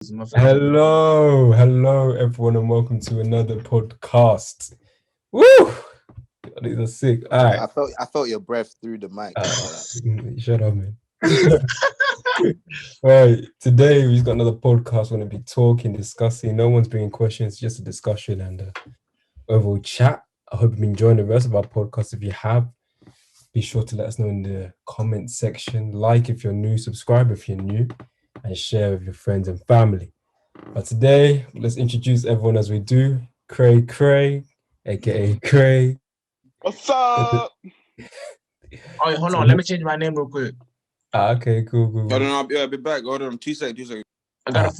Hello, everyone, and welcome to another podcast. Woo! These are sick. All right, I felt your breath through the mic. shut up, man. All right, today we've got another podcast. We're going to be talking, discussing. No one's bringing questions, just a discussion and overall chat. I hope you've been enjoying the rest of our podcast. If you have, be sure to let us know in the comment section. Like if you're new, subscribe if you're new, and share with your friends and family. But today, let's introduce everyone as we do. Cray, aka Cray. What's up? Oh, hold on. Let me change my name real quick. Okay, cool. Hold on, I'll be back. Hold on, 2 seconds. I got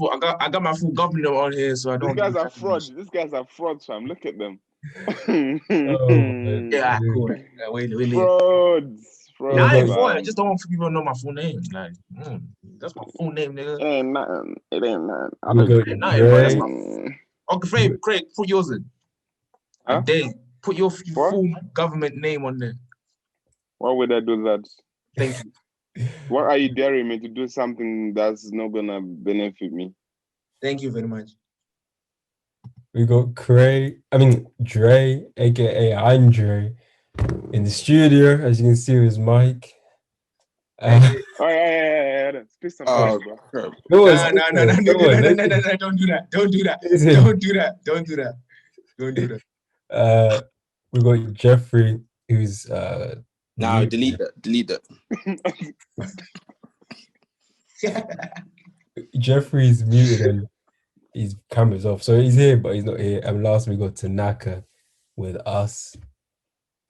my full government on here, so I don't. These guys are frauds. These guys are frauds, fam. Look at them. Yeah, cool. Wait. Frauds. Yeah, I ain't fraud. I just don't want people to know my full name. Like, that's my full name, nigga. It ain't nothing. Okay, Craig, put yours in. Huh? Dave, put your full government name on there. Why would I do that? Thank you. Why are you daring me to do something that's not gonna benefit me? Thank you very much. We got Dre, aka Andre, in the studio, as you can see with his mic. Yeah. Speak some Oh, bro. No, don't do that. Don't do that. We got Jeffrey, who's now delete that. Jeffrey's muted and his camera's off, so he's here, but he's not here. And last we got Tanaka with us.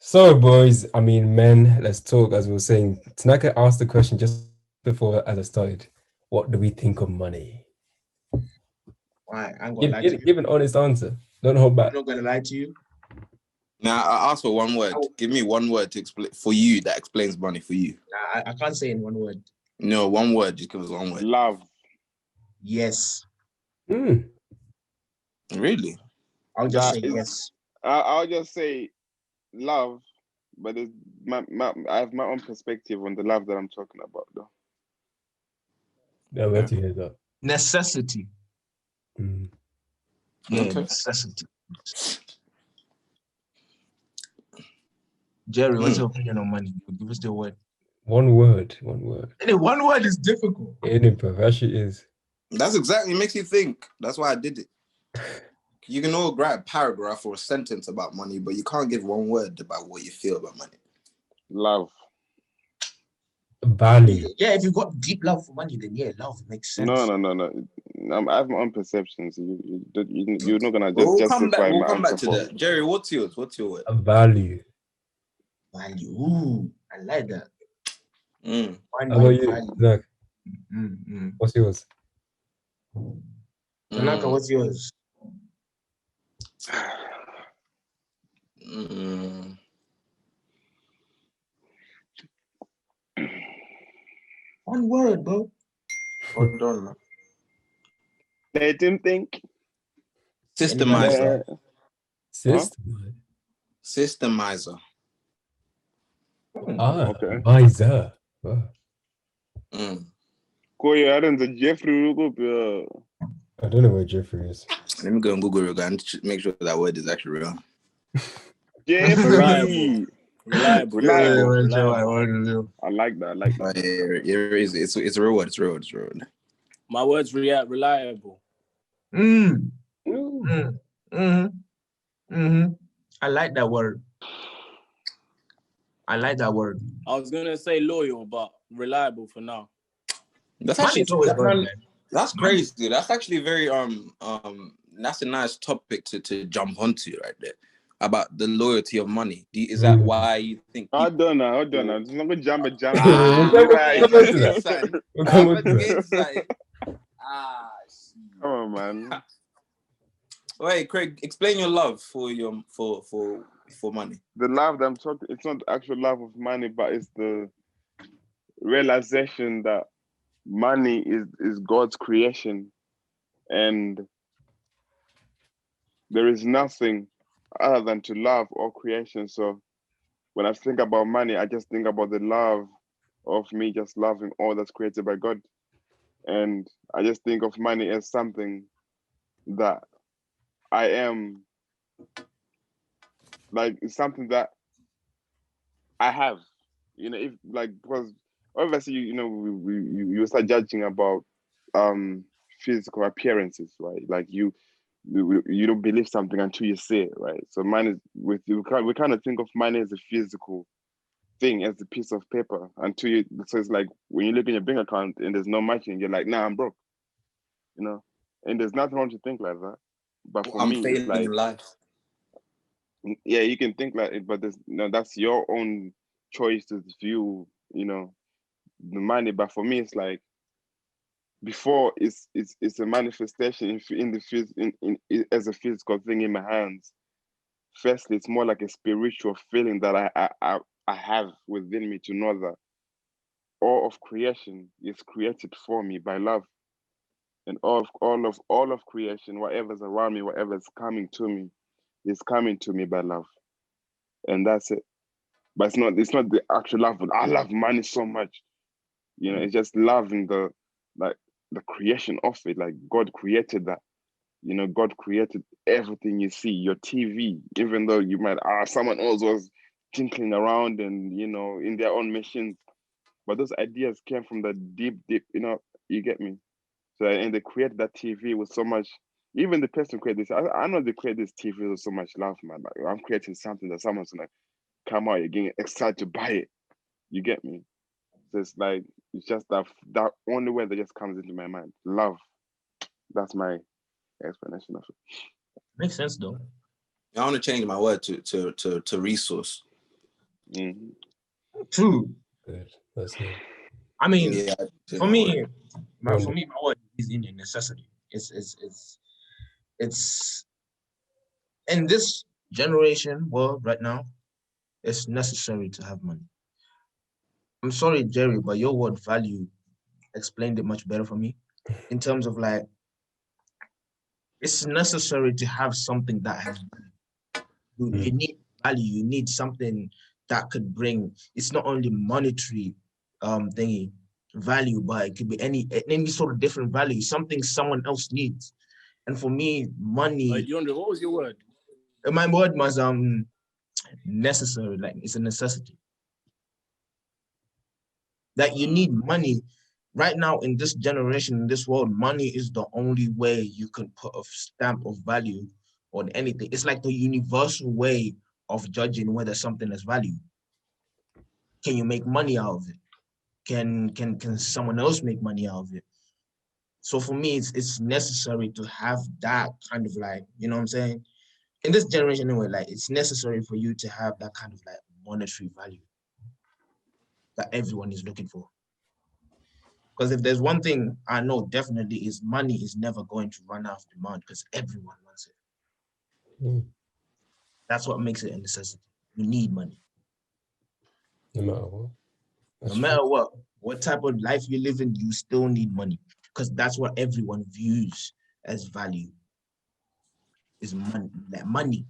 So, boys, men, let's talk. As we were saying, Tanaka asked the question just before as I started. What do we think of money? Why? I'm gonna lie to you. Give an honest answer. Don't hold back. I'm not gonna lie to you. Now I asked for one word. Give me one word to explain for you that explains money for you. Nah, I can't say in one word. No, one word. Just give us one word. Love. Yes. Really? I'll just say yes. I'll just say love, but it's I have my own perspective on the love that I'm talking about, though. Yeah, we have to hear that. Necessity. Yeah, Okay. necessity. Jerry, what's your opinion on money? Give us the word. One word. One word is difficult. It actually is. That's exactly makes you think. That's why I did it. You can all write a paragraph or a sentence about money, but you can't give one word about what you feel about money. Love. Value. Yeah, if you've got deep love for money, then yeah, love makes sense. No. I have my own perceptions. You're not gonna just We'll justify we'll my come back answer to that. Jerry, what's yours? What's your word? Value. Value. Ooh, I like that. How about you, Zach? What's yours? Tanaka, what's yours? One word, bro. Hold on, man. Let him think. Systemizer. Systemizer. Okay. Miser. Koya, I don't know Jeffrey. I don't know where Jeffrey is. Let me go and Google it and make sure that word is actually real. Jeffrey. Reliable. I like that. It's a real word. It's real. My word's reliable. I like that word. I was gonna say loyal, but reliable for now. That's actually that's crazy. That's actually very that's a nice topic to jump onto right there about the loyalty of money. Is that why you think? I don't know. It's not gonna jump. Come on, man. Wait, Craig, explain your love for money. The love that I'm talking, it's not the actual love of money, but it's the realization that money is God's creation, and there is nothing other than to love all creation. So when I think about money, I just think about the love of me just loving all that's created by God. And I just think of money as something that I am, like, it's something that I have, if like, because obviously, you start judging about physical appearances, right? Like you don't believe something until you see it, right? So mine is with you. We kind of think of money as a physical thing, as a piece of paper until you. So it's like when you look in your bank account and there's no matching, you're like, nah, I'm broke, And there's nothing wrong to think like that. But for I'm me, it's failing like, in life. yeah, you can think like it, but that's your own choice to view, the money. But for me, it's like before it's a manifestation in the as a physical thing in my hands. Firstly, it's more like a spiritual feeling that I have within me to know that all of creation is created for me by love, and all of creation, whatever's around me, whatever's coming to me, is coming to me by love, and that's it. But it's not the actual love. I love money so much, It's just loving like the creation of it. Like God created that. God created everything you see, your TV, even though you might someone else was tinkling around and in their own machines, but those ideas came from the deep, you get me. So, and they created that TV with so much. Even the person who created this, I know they created this TV with so much love, man. Like I'm creating something that someone's gonna come out, you're getting excited to buy it. You get me? So it's like it's just that only word that just comes into my mind. Love. That's my explanation of it. Makes sense though. I want to change my word to resource. Mm-hmm. True. Good. That's good. I mean, Yeah, for me, my Wonder. word is in a necessity. It's in this generation world right now. It's necessary to have money. I'm sorry, Jerry, but your word value explained it much better for me in terms of like it's necessary to have something that has you need value. You need something that could bring. It's not only monetary thingy value, but it could be any sort of different value. Something someone else needs. And for me, money. DeAndre, what was your word? My word was necessary. Like it's a necessity. That you need money. Right now, in this generation, in this world, money is the only way you can put a stamp of value on anything. It's like the universal way of judging whether something has value. Can you make money out of it? Can someone else make money out of it? So for me, it's necessary to have that kind of like, you know what I'm saying? In this generation anyway, like it's necessary for you to have that kind of like monetary value that everyone is looking for. Because if there's one thing I know definitely is money is never going to run out of demand because everyone wants it. That's what makes it a necessity. You need money. No matter what. No matter what type of life you live in, you still need money because that's what everyone views as value. Is money. Like money.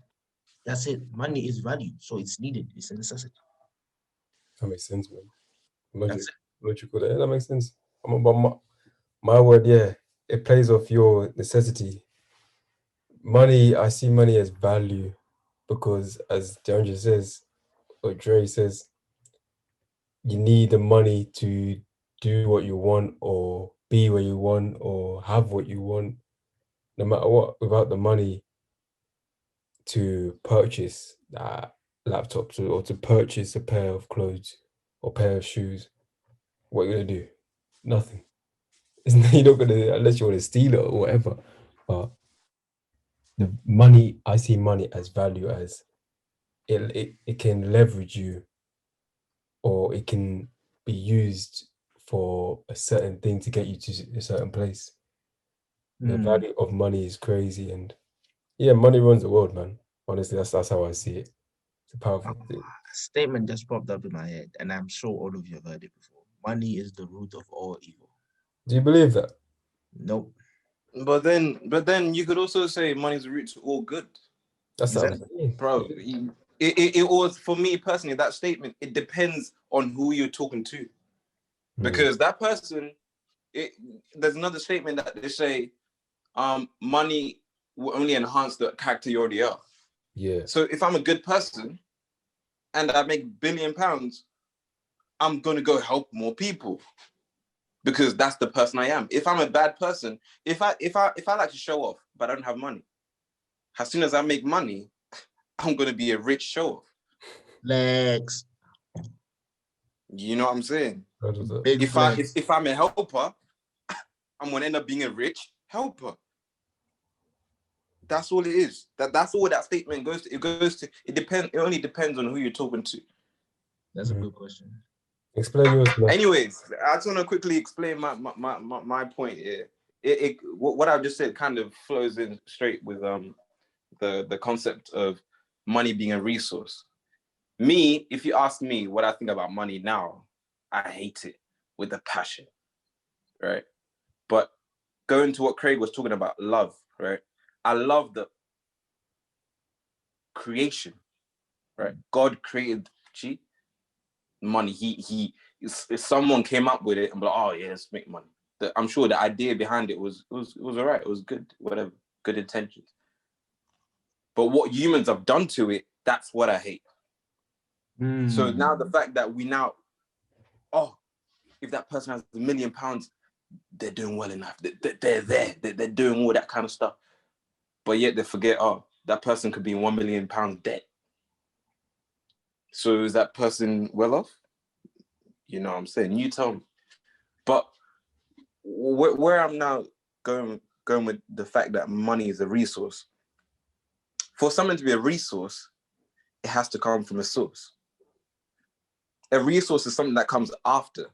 That's it. Money is value. So it's needed. It's a necessity. That makes sense, man. That's it. Logical. That makes sense. But my word, yeah, it plays off your necessity. Money, I see money as value because, as DeAndre says, or Dre says, you need the money to do what you want or be where you want or have what you want, no matter what. Without the money to purchase that laptop or to purchase a pair of clothes or pair of shoes, what are you gonna do? Nothing. You're not gonna, unless you want to steal it or whatever. But the money, I see money as value, as it can leverage you, or it can be used for a certain thing to get you to a certain place. The value of money is crazy, and yeah, money runs the world, man. Honestly, that's how I see it. It's a powerful thing. A statement just popped up in my head, and I'm sure all of you have heard it before. Money is the root of all evil. Do you believe that? Nope. But then you could also say money's the root to all good. That's what I'm saying. Bro, it was, for me personally, that statement, it depends on who you're talking to. Because that person there's another statement that they say, money will only enhance the character you already are. Yeah. So if I'm a good person and I make £1 billion, I'm gonna go help more people because that's the person I am. If I'm a bad person, if I like to show off but I don't have money, as soon as I make money, I'm gonna be a rich show off. Flex. You know what I'm saying? Big flex. If I'm a helper, I'm gonna end up being a rich helper. That's all it is. That's all that statement goes to. It only depends on who you're talking to. That's a good question. Explain yours. Anyways, I just want to quickly explain my point here. What I've just said kind of flows in straight with the concept of money being a resource. Me, if you ask me what I think about money now, I hate it with a passion, right? But going to what Craig was talking about, love, right? I love the creation, right? God created money. If someone came up with it and be like, oh yeah, let's make money. I'm sure the idea behind it was all right. It was good, whatever, good intentions. But what humans have done to it, that's what I hate. So now the fact that if that person has £1 million, they're doing well enough. They're there. They're doing all that kind of stuff. But yet they forget, that person could be £1 million debt. So is that person well off? You know what I'm saying? You tell me. But where I'm now going with the fact that money is a resource. For something to be a resource, it has to come from a source. A resource is something that comes after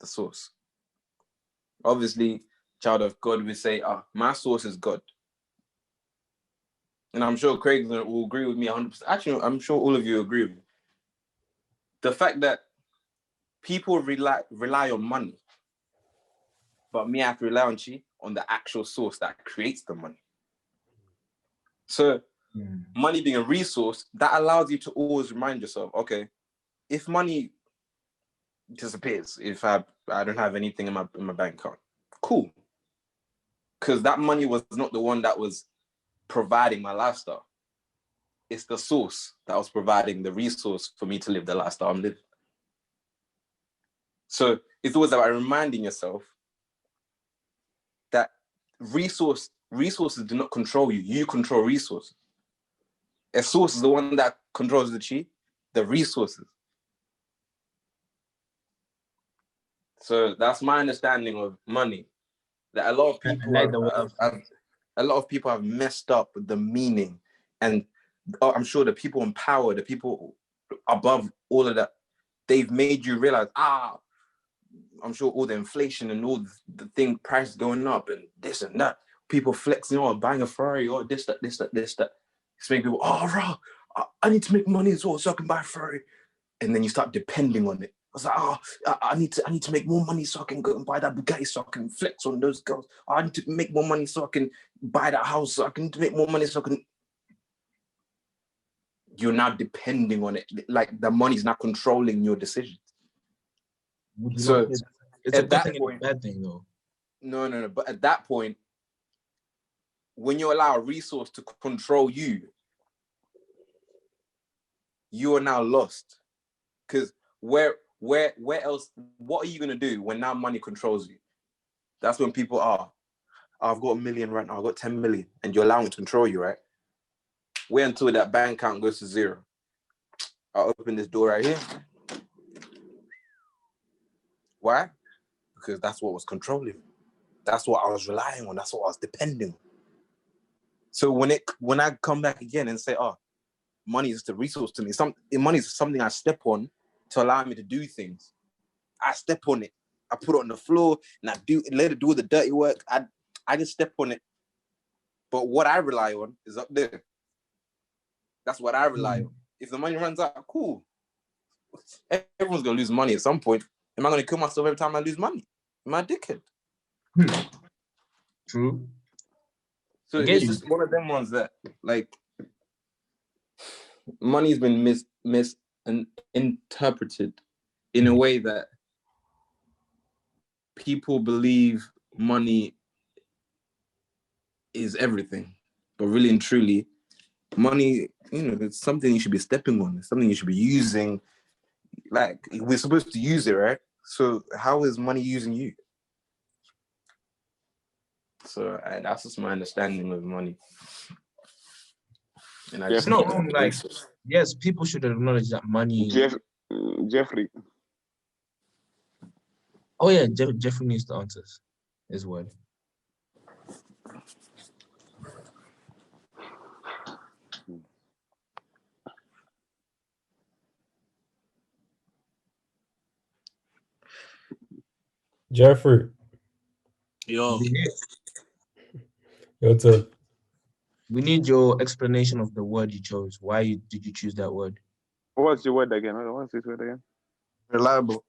the source. Obviously, child of God will say, my source is God. And I'm sure Craig will agree with me 100%. Actually, I'm sure all of you agree with me. The fact that people rely on money, but me, I have to rely on the actual source that creates the money. So money being a resource, that allows you to always remind yourself, okay, if money disappears, if I don't have anything in my bank account, cool. Because that money was not the one that was providing my lifestyle. It's the source that was providing the resource for me to live the lifestyle I'm living. So it's always about reminding yourself that resources do not control you. You control resources. A source is the one that controls the resources. So that's my understanding of money. That a lot of people have messed up with the meaning, and I'm sure the people in power, the people above all of that, they've made you realize, I'm sure all the inflation and all the thing prices going up and this and that, people flexing, buying a Ferrari, this, that. It's making people, I need to make money as well so I can buy a Ferrari. And then you start depending on it. I was like, I need to make more money so I can go and buy that Bugatti so I can flex on those girls. I need to make more money so I can buy that house. So I can make more money so I can. You're now depending on it. Like the money's not controlling your decisions. So it's a good thing and a bad thing, though. No. But at that point, when you allow a resource to control you, you are now lost. Because where else? What are you gonna do when now money controls you? That's when people I've got $1 million right now. I've got 10 million, and you're allowing it to control you, right? Wait until that bank account goes to zero. I'll open this door right here. Why? Because that's what was controlling me. That's what I was relying on. That's what I was depending on. So when I come back again and say, money is the resource to me. Money is something I step on to allow me to do things. I step on it. I put it on the floor and I let it do the dirty work. I just step on it. But what I rely on is up there. That's what I rely on. If the money runs out, cool. Everyone's gonna lose money at some point. Am I gonna kill myself every time I lose money? Am I a dickhead? True. So it's just one of them ones that, like, money's been misinterpreted in a way that people believe money is everything, but really and truly, money, it's something you should be stepping on. It's something you should be using. Like, we're supposed to use it, right? So how is money using you? So that's just my understanding of money. And I just not wrong. Like, yes, people should acknowledge that money. Jeffrey. Oh yeah, Jeffrey needs to answer his word. Jeffrey. Yo. Your turn. We need your explanation of the word you chose. Why did you choose that word? What's your word again? What's this word again? Reliable.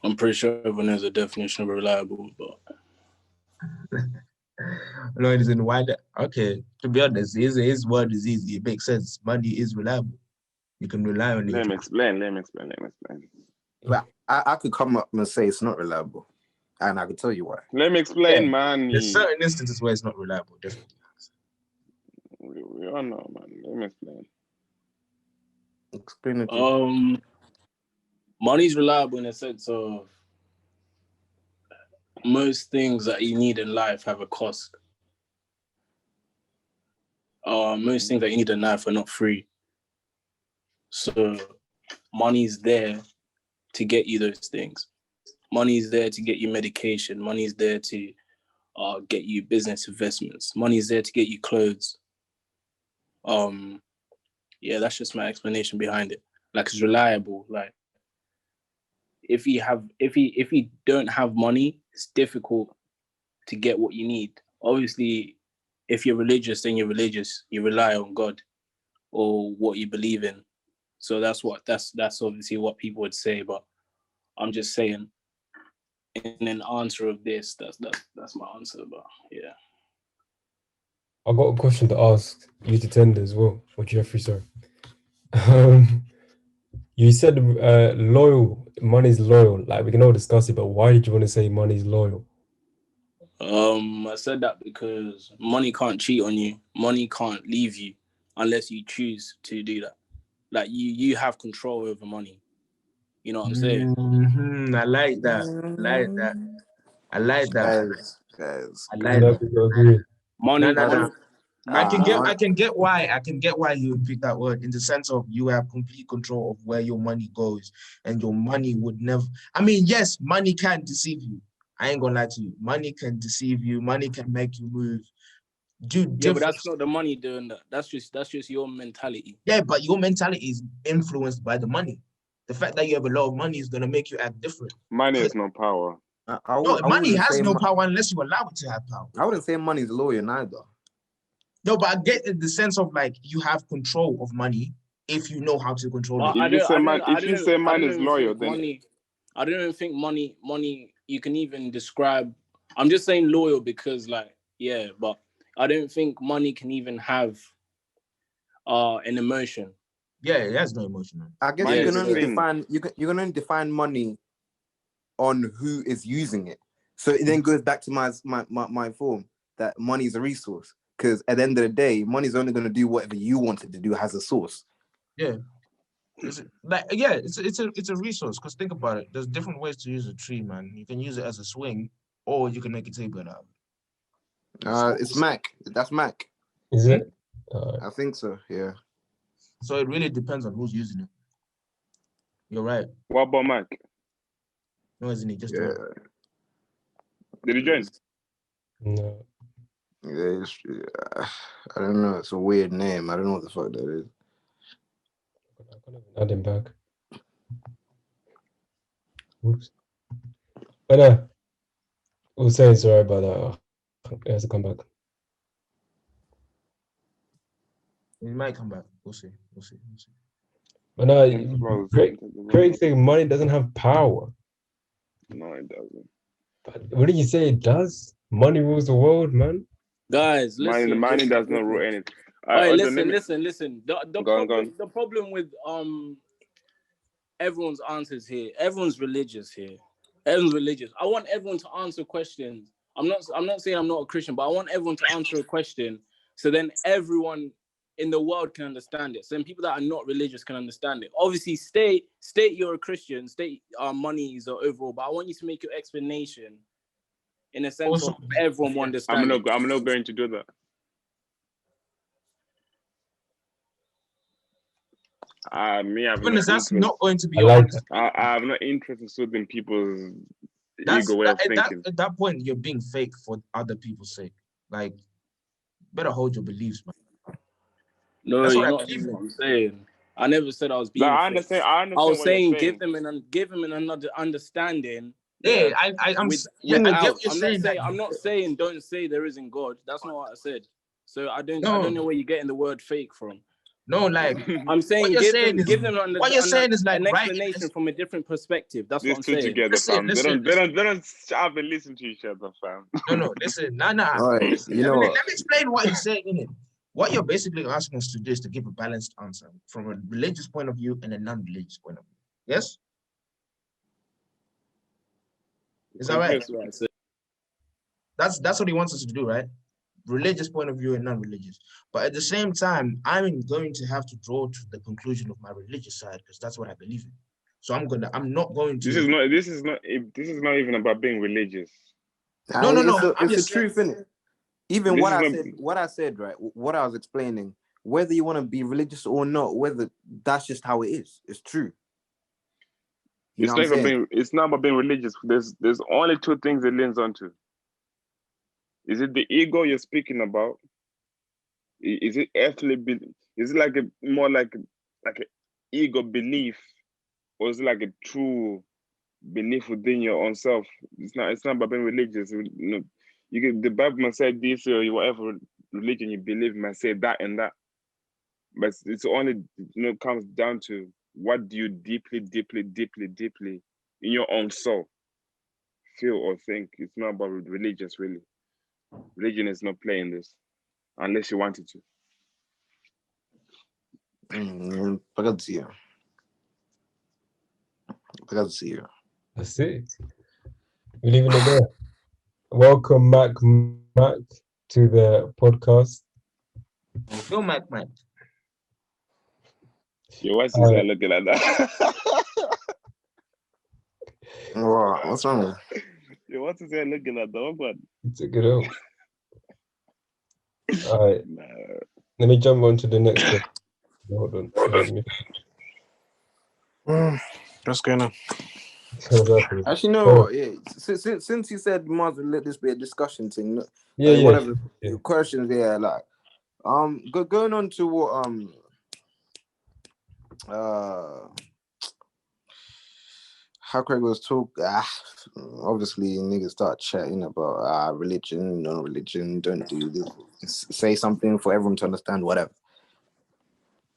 I'm pretty sure everyone has a definition of reliable, but No, it isn't. Why? Okay, to be honest, his word is easy. It makes sense. Money is reliable. You can rely on it. Let me explain. But I could come up and say it's not reliable, and I could tell you why. Let me explain, man. There's certain instances where it's not reliable, definitely. We all know, man. Let me explain. Explain it. Money's reliable in the sense of most things that you need in life have a cost. Most things that you need in life are not free. So money's there to get you those things. Money's there to get you medication. Money's there to get you business investments. Money's there to get you clothes. Yeah, that's just my explanation behind it. Like, it's reliable. Like, if you don't have money, it's difficult to get what you need. Obviously, if you're religious, then you're religious. You rely on God or what you believe in. So that's obviously what people would say. But I'm just saying, in an answer of this, that's my answer. But yeah, I got a question to ask you to tender as well, or Jeffrey, sorry. You said loyal, money's loyal. Like, we can all discuss it, but why did you want to say money's loyal? I said that because money can't cheat on you. Money can't leave you unless you choose to do that. Like, you have control over money. You know what I'm saying? Mm-hmm. I like that. I like that. Money. No. I can get why you would pick that word, in the sense of you have complete control of where your money goes, and your money would never. I mean, yes, money can deceive you. I ain't gonna lie to you. Money can deceive you. Money can make you move. Yeah, but that's not the money doing that. That's just your mentality. Yeah, but your mentality is influenced by the money. The fact that you have a lot of money is gonna make you act different. Money has no power. Money has no power unless you allow it to have power. I wouldn't say money's loyal neither. No, but I get the sense of, like, you have control of money if you know how to control it. If you say money is loyal, then I don't even think money you can even describe. I'm just saying loyal because, like, yeah, but I don't think money can even have an emotion. Yeah, it has no emotion. I guess you can only define money on who is using it. So it then goes back to my form that money is a resource. Because at the end of the day, money's only going to do whatever you want it to do as a source. Yeah. It's a resource. Because think about it. There's different ways to use a tree, man. You can use it as a swing, or you can make a table out of it. It's Mac. That's Mac. Is it? I think so, yeah. So it really depends on who's using it. You're right. What about Mac? No, isn't it? Just Did he join? No. Yeah, I don't know. It's a weird name. I don't know what the fuck that is. I can't even add him back. Oops. But we'll say it's alright, but he has to come back. He might come back. We'll see. But Craig saying money doesn't have power. No, it doesn't. But what did you say it does? Money rules the world, man. Guys, listen. Money does not rule anything. Alright, listen. Go on. The problem with everyone's answers here. Everyone's religious here. Everyone's religious. I want everyone to answer questions. I'm not saying I'm not a Christian, but I want everyone to answer a question so then everyone in the world can understand it. So then people that are not religious can understand it. Obviously, state you're a Christian, state money is the overall, but I want you to make your explanation in a sense also, of everyone will understand. I'm not going to do that. That's not going to be I'm not interested in people's ego way of thinking. At that point, you're being fake for other people's sake. Like, better hold your beliefs, man. No, that's what I'm saying. I never said I was being. I understand. I was saying give him another understanding. Yeah, I'm not saying don't say there isn't God. That's not what I said. So I don't know where you're getting the word fake from. No, like I'm saying give them what you're saying is like an explanation from a different perspective. That's what I'm saying. Together, fam. They don't shove and listen to each other, fam. No, listen, nah. Right, let me explain what he's saying in it. What you're basically asking us to do is to give a balanced answer from a religious point of view and a non-religious point of view. Yes? Is that right? That's what he wants us to do, right? Religious point of view and non-religious. But at the same time, I'm going to have to draw to the conclusion of my religious side because that's what I believe in. So I'm not going to. This is not even about being religious. No. It's the truth, innit? Even what I said, right? What I was explaining, whether you want to be religious or not, whether that's just how it is. It's true. It's not about being religious. There's only two things it leans onto. Is it the ego you're speaking about? Is it earthly? Is it like more like an ego belief, or is it like a true belief within your own self? It's not about being religious. The Bible must say this or whatever religion you believe must say that and that. But it's only comes down to what do you deeply in your own soul feel or think. It's not about religious really. Religion is not playing this unless you wanted to. Pagazia. That's it. We're leaving it there. Welcome, Mac, to the podcast. Go, Mac. Your wife is looking at that. What's wrong? Your wife is looking at that, but it's a good old. All right. Let me jump on to the next one. Hold on. What's going on? Actually, no. Yeah. Since you said we might let this be a discussion thing. Whatever questions. Yeah, like going on to what how Craig was talking. Obviously, niggas start chatting about religion, non-religion. Don't do this. Say something for everyone to understand. Whatever.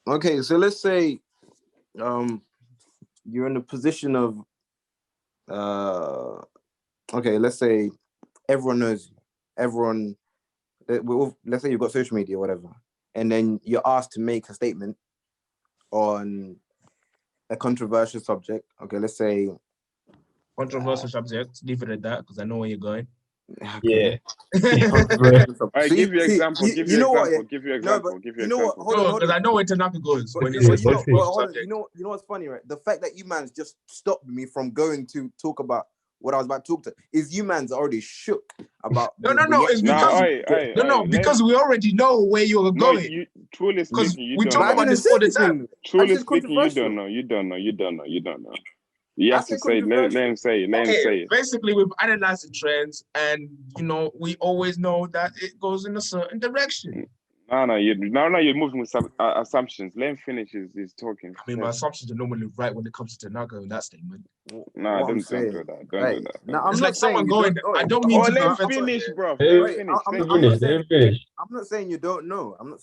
Okay, so let's say you're in a position of let's say everyone knows you. Let's say you've got social media or whatever, and then you're asked to make a statement on a controversial subject. Okay, let's say controversial subject. Leave it at that because I know where you're going. Okay. Yeah. I give you example. Give you example. Hold on, because I know where Tanaka goes. You know what's funny, right? The fact that you man's just stopped me from going to talk about what I was about to talk to is you man's already shook about. No. It's because because we already know where you're going. Truly speaking, we talk about this all the time. Truly speaking, you don't know. You have to say. Let him say it. Basically, we've analyzed the trends, and we always know that it goes in a certain direction. No, you're moving with some assumptions. Let him finish his talking. I mean, my assumptions are normally right when it comes to Tanaka and that statement. No, don't do that. Don't do that. No, it's like someone going. I don't mean to. Let him finish, bro. I'm not saying you don't know. I'm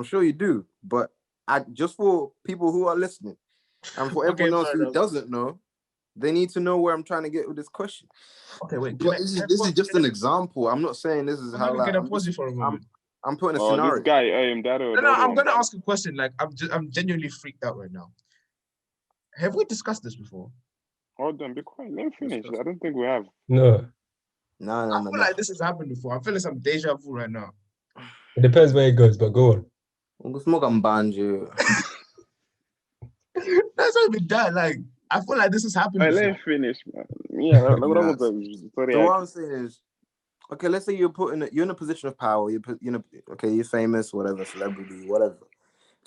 sure you do. But just for people who are listening, and for everyone else who doesn't know, they need to know where I'm trying to get with this question. Okay, wait. This is just an example. I'm not saying this is how. Can I pause you for a moment? I'm putting a Oh, scenario. this guy, I'm gonna ask a question. Like, I'm genuinely freaked out right now. Have we discussed this before? Hold on, be quiet. Let me finish. I don't think we have. No. I feel like this has happened before. I'm feeling some deja vu right now. It depends where it goes, but go on. Smoke and banjo. That's not even that. Like, I feel like this has happened before. Let me finish, man. Yeah, So what sorry. I'm saying is, okay, let's say you're in a position of power. You're famous, whatever, celebrity, whatever,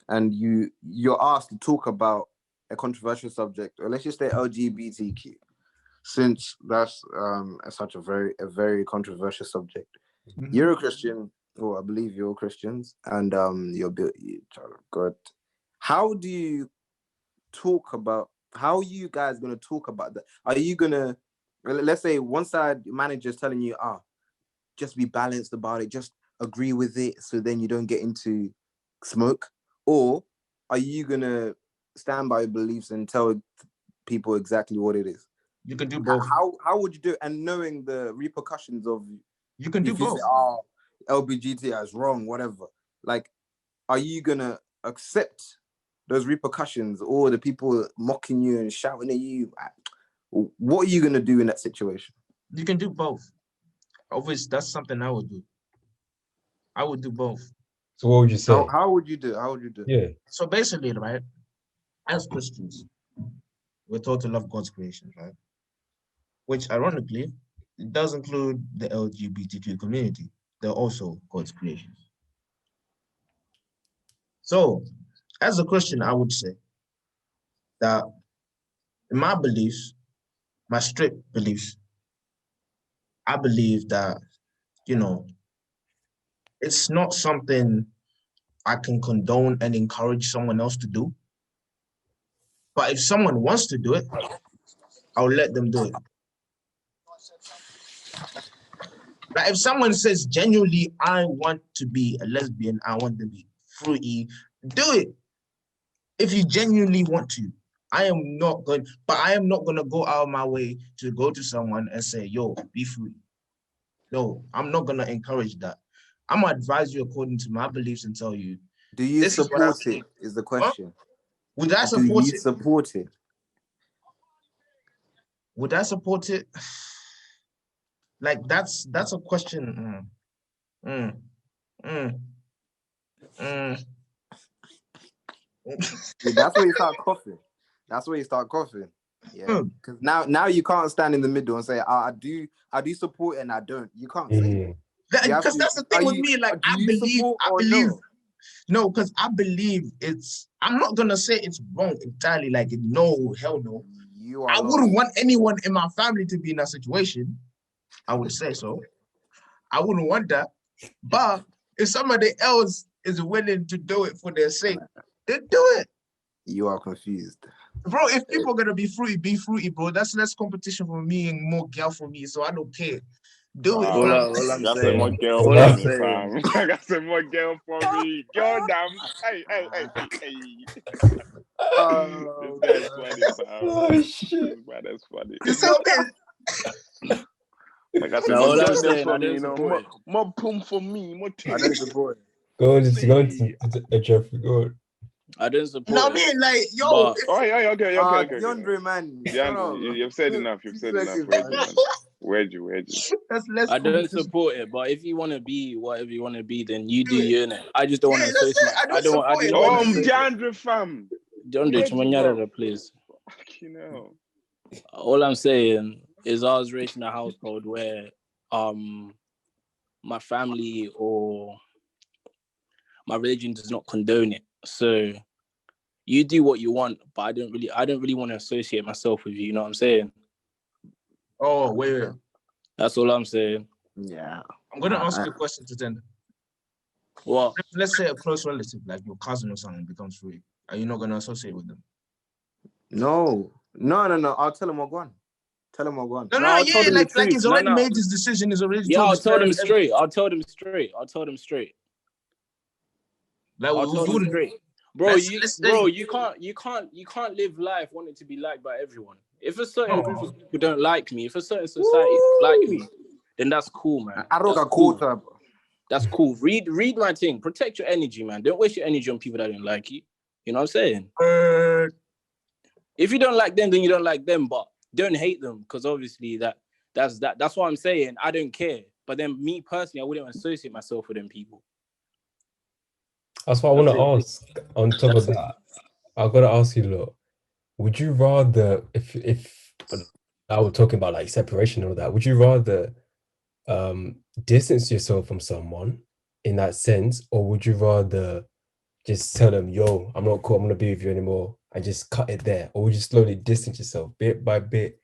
and you're asked to talk about a controversial subject, or let's just say LGBTQ, since that's such a very controversial subject. Mm-hmm. You're a Christian, or I believe you're Christians, and you're God. How do you talk about? How are you guys gonna talk about that? Are you gonna, let's say, one side manager's telling you, just be balanced about it, just agree with it, so then you don't get into smoke, or are you gonna stand by your beliefs and tell people exactly what it is? You can do both. How would you do it? And knowing the repercussions of you can do both. Say, LBGT is wrong, whatever. Like, are you gonna accept those repercussions, or the people mocking you and shouting at you? What are you gonna do in that situation? You can do both. Obviously, that's something I would do. I would do both. So what would you say? How would you do? Yeah. So basically, right, as Christians, we're taught to love God's creation, right? Which, ironically, it does include the LGBTQ community. They're also God's creations. So, as a Christian, I would say that in my beliefs, my strict beliefs, I believe that, it's not something I can condone and encourage someone else to do. But if someone wants to do it, I'll let them do it. Like if someone says genuinely, I want to be a lesbian, I want to be free, do it. If you genuinely want to. I am not going to go out of my way to go to someone and say, yo, be free. No, I'm not going to encourage that. I'm going to advise you according to my beliefs and tell you. Do you support it, is the question. Huh? Would I support it? Do you support it? Would I support it? Like, that's a question. That's where you start coughing. Yeah, because now you can't stand in the middle and say, I do support it and I don't. You can't say it. Because that's the thing with me. Like, I believe. No, because I believe I'm not gonna say it's wrong entirely. Like, no, hell no. I wouldn't want anyone in my family to be in that situation. I would say so. I wouldn't want that. But if somebody else is willing to do it for their sake, then do it. You are confused. Bro, if people are gonna be fruity, bro. That's less competition for me and more girl for me. So I don't care. Do it. All I'm saying. More girl for me, fam. I got some more girl for me. Girl, damn. Hey. This guy's funny, fam. Oh shit. That's funny. It's okay. Like I said, more girl for me, more pum for me, more tea. I don't support it. Go on to Jeffrey. Go on. I don't support. No, I mean, like, yo. Okay. DeAndre, man. DeAndre, you've said enough. Where'd you? That's less. I don't support it, but if you want to be whatever you want to be, then you do you, innit? I just don't want to associate. I don't want to. DeAndre, fam. DeAndre, Chumanyara, please. You know. All I'm saying is I was raised in a household where my family or my religion does not condone it. So you do what you want, but I don't really want to associate myself with you. You know what I'm saying? Oh, wait. That's all I'm saying. Yeah. I'm gonna ask you a question to Tender. What? Let's say a close relative, like your cousin or something, becomes free. Are you not gonna associate with them? No. I'll tell him what going. No, yeah, like he's already made his decision. He's already I'll tell them straight. Like, I'll tell them straight. Bro, you can't live life wanting to be liked by everyone. If a certain group of people don't like me, if a certain society don't like me, then that's cool, man. I don't got quarter. That's cool. Read my thing. Protect your energy, man. Don't waste your energy on people that don't like you. You know what I'm saying? If you don't like them, then you don't like them. But don't hate them, because obviously that's what I'm saying. I don't care. But then me personally, I wouldn't associate myself with them people. That's what I want to ask. On top of that, I've got to ask you, look, would you rather, if I was talking about like separation and all that, would you rather distance yourself from someone in that sense, or would you rather just tell them, yo, I'm not cool, I'm gonna be with you anymore, and just cut it there? Or would you slowly distance yourself bit by bit?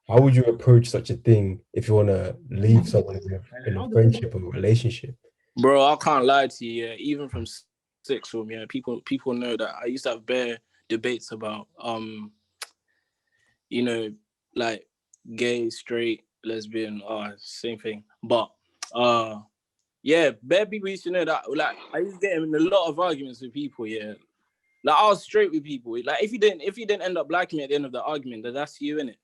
How would you approach such a thing if you want to leave someone in a friendship or a relationship? Bro, I can't lie to you. Yeah. Even from sixth form, yeah, people know that I used to have bare debates about you know, like gay, straight, lesbian, same thing. But yeah, bare people used to know that. Like, I used to get in a lot of arguments with people. Yeah, like I was straight with people. Like if you didn't end up liking me at the end of the argument, then that's you, innit?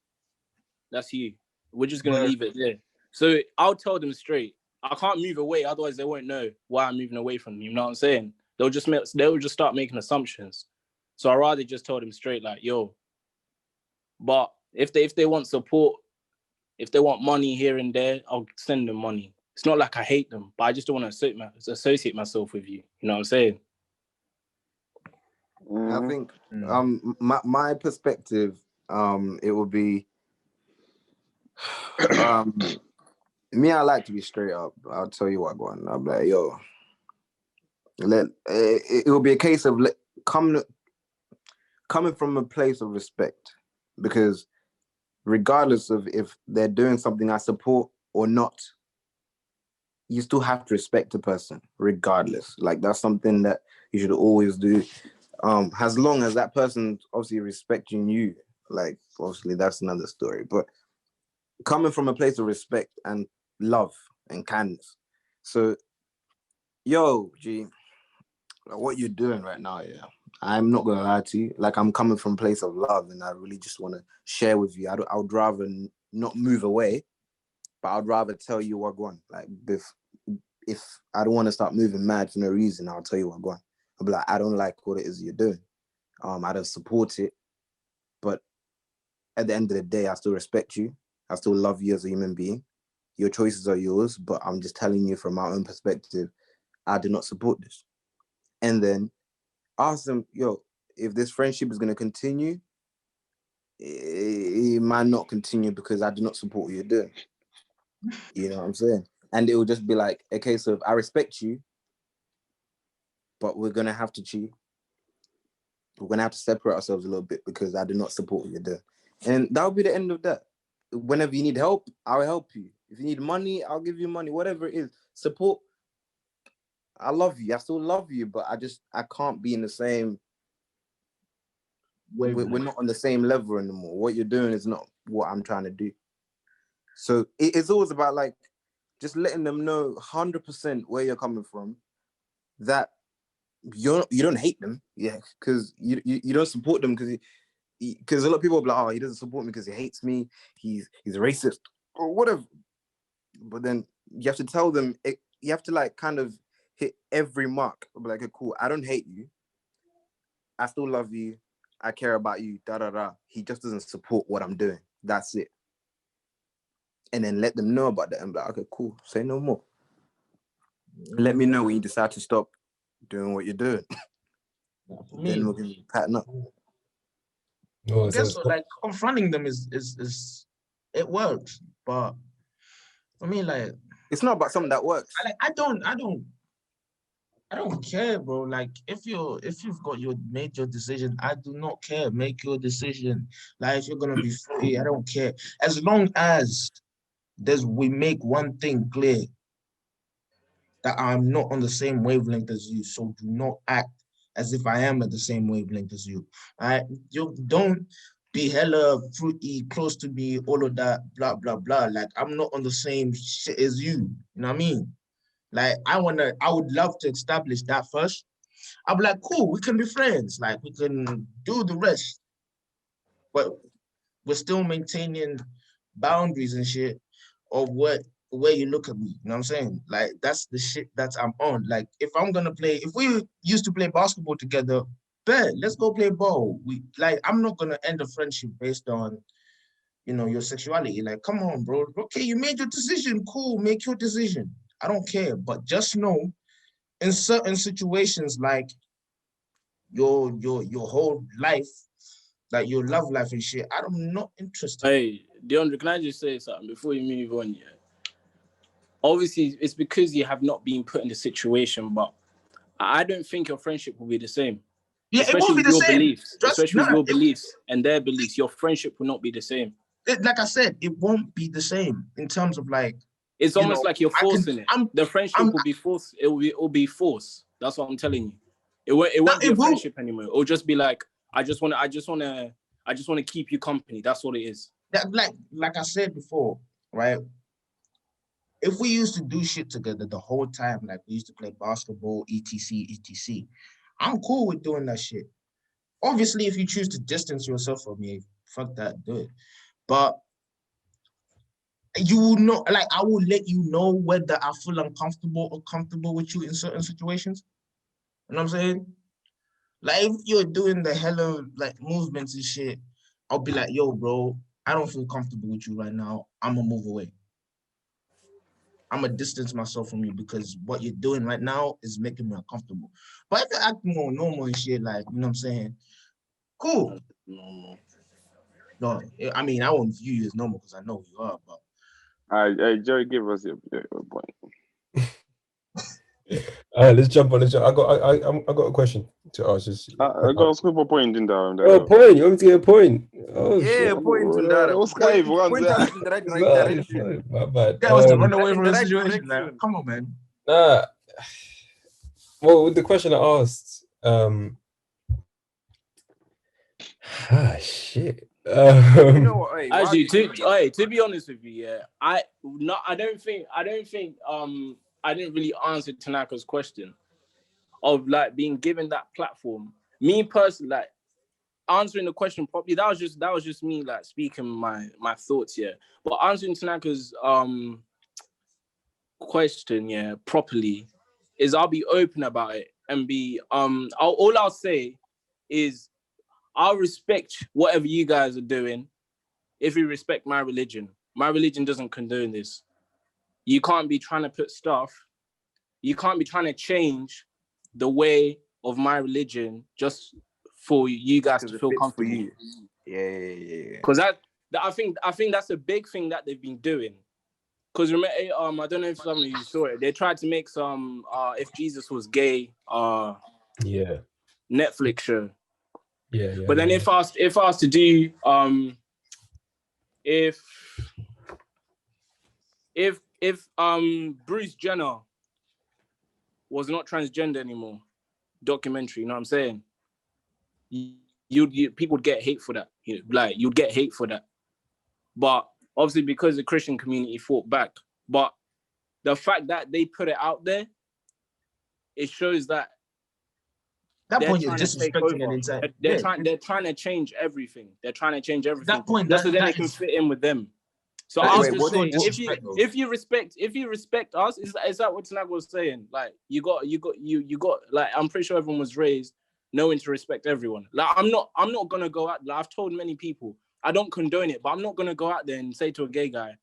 That's you. We're just gonna leave it there. So I'll tell them straight. I can't move away, otherwise they won't know why I'm moving away from them. You know what I'm saying? They'll just start making assumptions. So I rather just tell them straight, like, yo. But if they want support, if they want money here and there, I'll send them money. It's not like I hate them, but I just don't want to associate myself with you. You know what I'm saying? I think my perspective, it would be me, I like to be straight up. I'll tell you what, going. I'll be like, yo, it will be a case of coming from a place of respect, because regardless of if they're doing something I support or not, you still have to respect the person regardless. Like, that's something that you should always do. As long as that person's obviously respecting you, like, obviously that's another story. But coming from a place of respect and love and kindness. So, yo, G, what you're doing right now, yeah, I'm not gonna lie to you. Like, I'm coming from a place of love, and I really just want to share with you. I would rather not move away, but I'd rather tell you what going. Like, if I don't want to start moving mad for no reason, I'll tell you what going. I'll be like, I don't like what it is you're doing. I don't support it, but at the end of the day, I still respect you. I still love you as a human being. Your choices are yours, but I'm just telling you from my own perspective, I do not support this. And then ask them, yo, if this friendship is going to continue, it might not continue because I do not support what you're doing. You know what I'm saying? And it will just be like a case of, I respect you, but we're going to have to cheat. We're going to have to separate ourselves a little bit because I do not support what you're doing. And that'll be the end of that. Whenever you need help, I'll help you. If you need money, I'll give you money. Whatever it is, support. I love you. I still love you, but I can't be in the same. We're not on the same level anymore. What you're doing is not what I'm trying to do. So it's always about, like, just letting them know 100% where you're coming from. That you don't hate them, yeah, because you don't support them because a lot of people will be like, oh, he doesn't support me because he hates me. He's racist or whatever. But then you have to tell them. You have to, like, kind of hit every mark. Be like, okay, cool. I don't hate you. I still love you. I care about you. Da da da. He just doesn't support what I'm doing. That's it. And then let them know about that and be like, okay, cool. Say no more. Let me know when you decide to stop doing what you're doing. Then we're gonna pattern up. I guess like confronting them is it works, but for me, like, it's not about something that works. I don't care, bro. Like, if you've made your decision, I do not care. Make your decision. Like, if you're gonna be free, I don't care. As long as we make one thing clear, that I'm not on the same wavelength as you. So do not act as if I am at the same wavelength as you. Right? You don't be hella fruity, close to me, all of that, blah, blah, blah. Like, I'm not on the same shit as you. You know what I mean? Like, I would love to establish that first. I'll be like, cool, we can be friends. Like, we can do the rest. But we're still maintaining boundaries and shit of what the way you look at me. You know what I'm saying? Like, that's the shit that I'm on. Like, if we used to play basketball together, bet, let's go play ball. I'm not gonna end a friendship based on, your sexuality. Like, come on, bro. Okay, you made your decision. Cool, make your decision. I don't care. But just know, in certain situations, like your whole life, like your love life and shit, I'm not interested. Hey, DeAndre, can I just say something before you move on? Yeah. Obviously, it's because you have not been put in the situation, but I don't think your friendship will be the same. Yeah, especially it won't be with the your same. beliefs, especially with your beliefs and their beliefs, your friendship will not be the same. Like I said, it won't be the same in terms of like. It's almost like you're forcing it. The friendship will be forced. It will be forced. That's what I'm telling you. It won't be a friendship anymore. It'll just be like, I just want to keep you company. That's what it is. Like I said before, right? If we used to do shit together the whole time, like we used to play basketball, etc., I'm cool with doing that shit. Obviously, if you choose to distance yourself from me, fuck that, do it. But you will not, like, I will let you know whether I feel uncomfortable or comfortable with you in certain situations. You know what I'm saying? Like, if you're doing the hella like movements and shit, I'll be like, yo, bro, I don't feel comfortable with you right now. I'm gonna move away. I'm gonna distance myself from you because what you're doing right now is making me uncomfortable. But if you're acting more normal and shit, like, you know what I'm saying? Cool. Normal. No, I mean, I won't view you as normal because I know who you are, but. Joey, give us your point. All right, let's jump on. I got a question to ask. I got a super point in there. Oh, point. You want me to get a point? Oh, yeah, shit. point in that. Point us in the right direction. My bad. That was to run away from the situation. Like, come on, man. Nah. Well, with the question I asked, shit. You know what? Hey, actually, to be honest with you, yeah, I don't think I didn't really answer Tanaka's question of like being given that platform. Me personally, like answering the question properly, that was just me like speaking my thoughts, yeah. But answering Tanaka's question, yeah, properly, is I'll be open about it and be all I'll say is I'll respect whatever you guys are doing if you respect my religion. My religion doesn't condone this. You can't be trying to put stuff, you can't be trying to change the way of my religion just for you guys to feel comfortable. For you. Yeah. Because I think that's a big thing that they've been doing. Because remember, I don't know if some of you saw it. They tried to make some if Jesus was gay Netflix show. Yeah. But then if I was to do if Bruce Jenner was not transgender anymore, documentary, you know what I'm saying? You people would get hate for that. You'd get hate for that. But obviously because the Christian community fought back. But the fact that they put it out there, it shows that that point is disrespecting an entire. They're trying to change everything. They're trying to change everything. That point, just so then they can fit in with them. So I'll just say, if you respect us, is that what Tanaka was saying? Like you got like I'm pretty sure everyone was raised knowing to respect everyone. Like I'm not gonna go out. Like, I've told many people I don't condone it, but I'm not gonna go out there and say to a gay guy,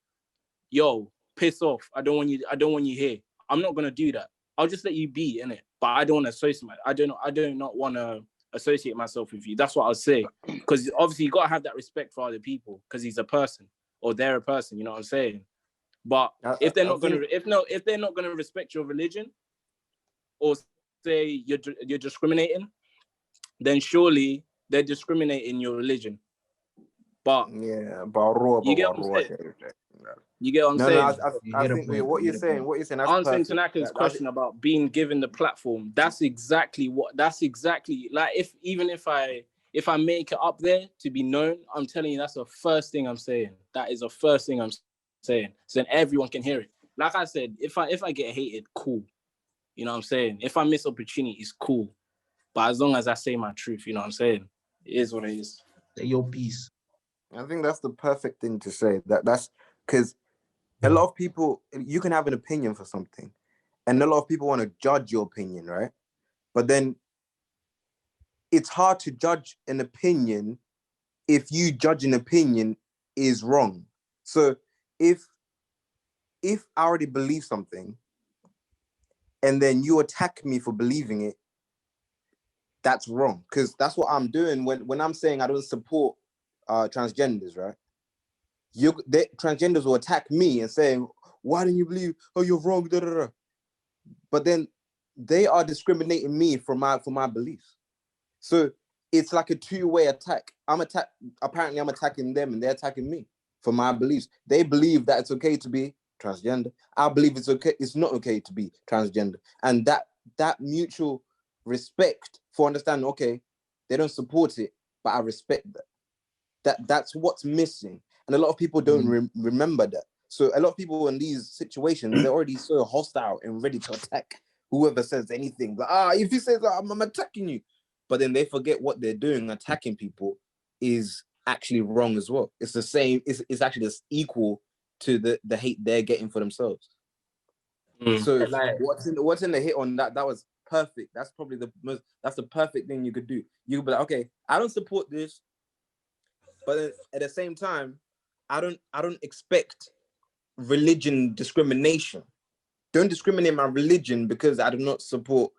"Yo, piss off. I don't want you here." I'm not gonna do that. I'll just let you be in it, but I don't want to associate. I do not want to associate myself with you. That's what I'll say. Because obviously you gotta have that respect for other people because he's a person or they're a person. You know what I'm saying? But if they're not gonna respect your religion or say you're discriminating, then surely they're discriminating your religion. But yeah, you get what I'm saying? You get what I'm saying? I think what you're saying. Answering Tanaka's question about being given the platform, that's exactly like if I make it up there to be known, I'm telling you that's the first thing I'm saying. That is the first thing I'm saying. So then everyone can hear it. Like I said, if I get hated, cool. You know what I'm saying? If I miss opportunities, cool. But as long as I say my truth, you know what I'm saying? It is what it is. Your piece. I think that's the perfect thing to say. That's because a lot of people, you can have an opinion for something, and a lot of people want to judge your opinion, right? But then it's hard to judge an opinion if you judge an opinion is wrong. So if I already believe something and then you attack me for believing it, that's wrong. Because that's what I'm doing when I'm saying I don't support transgenders, right? Transgenders will attack me and saying, why didn't you believe? Oh, you're wrong. Da, da, da. But then they are discriminating me for my beliefs. So it's like a two-way attack. Apparently I'm attacking them and they're attacking me for my beliefs. They believe that it's okay to be transgender. I believe it's not okay to be transgender. And that mutual respect for understanding, okay, they don't support it, but I respect that. That's what's missing. And a lot of people don't remember that. So a lot of people in these situations, they're already so hostile and ready to attack whoever says anything. But if he says I'm attacking you, but then they forget what they're doing. Attacking people is actually wrong as well. It's the same. It's actually just equal to the hate they're getting for themselves. So like, what's in the hit on that? That was perfect. That's probably that's the perfect thing you could do. You could be like, okay, I don't support this, but at the same time, I don't expect religion discrimination. Don't discriminate my religion because I do not support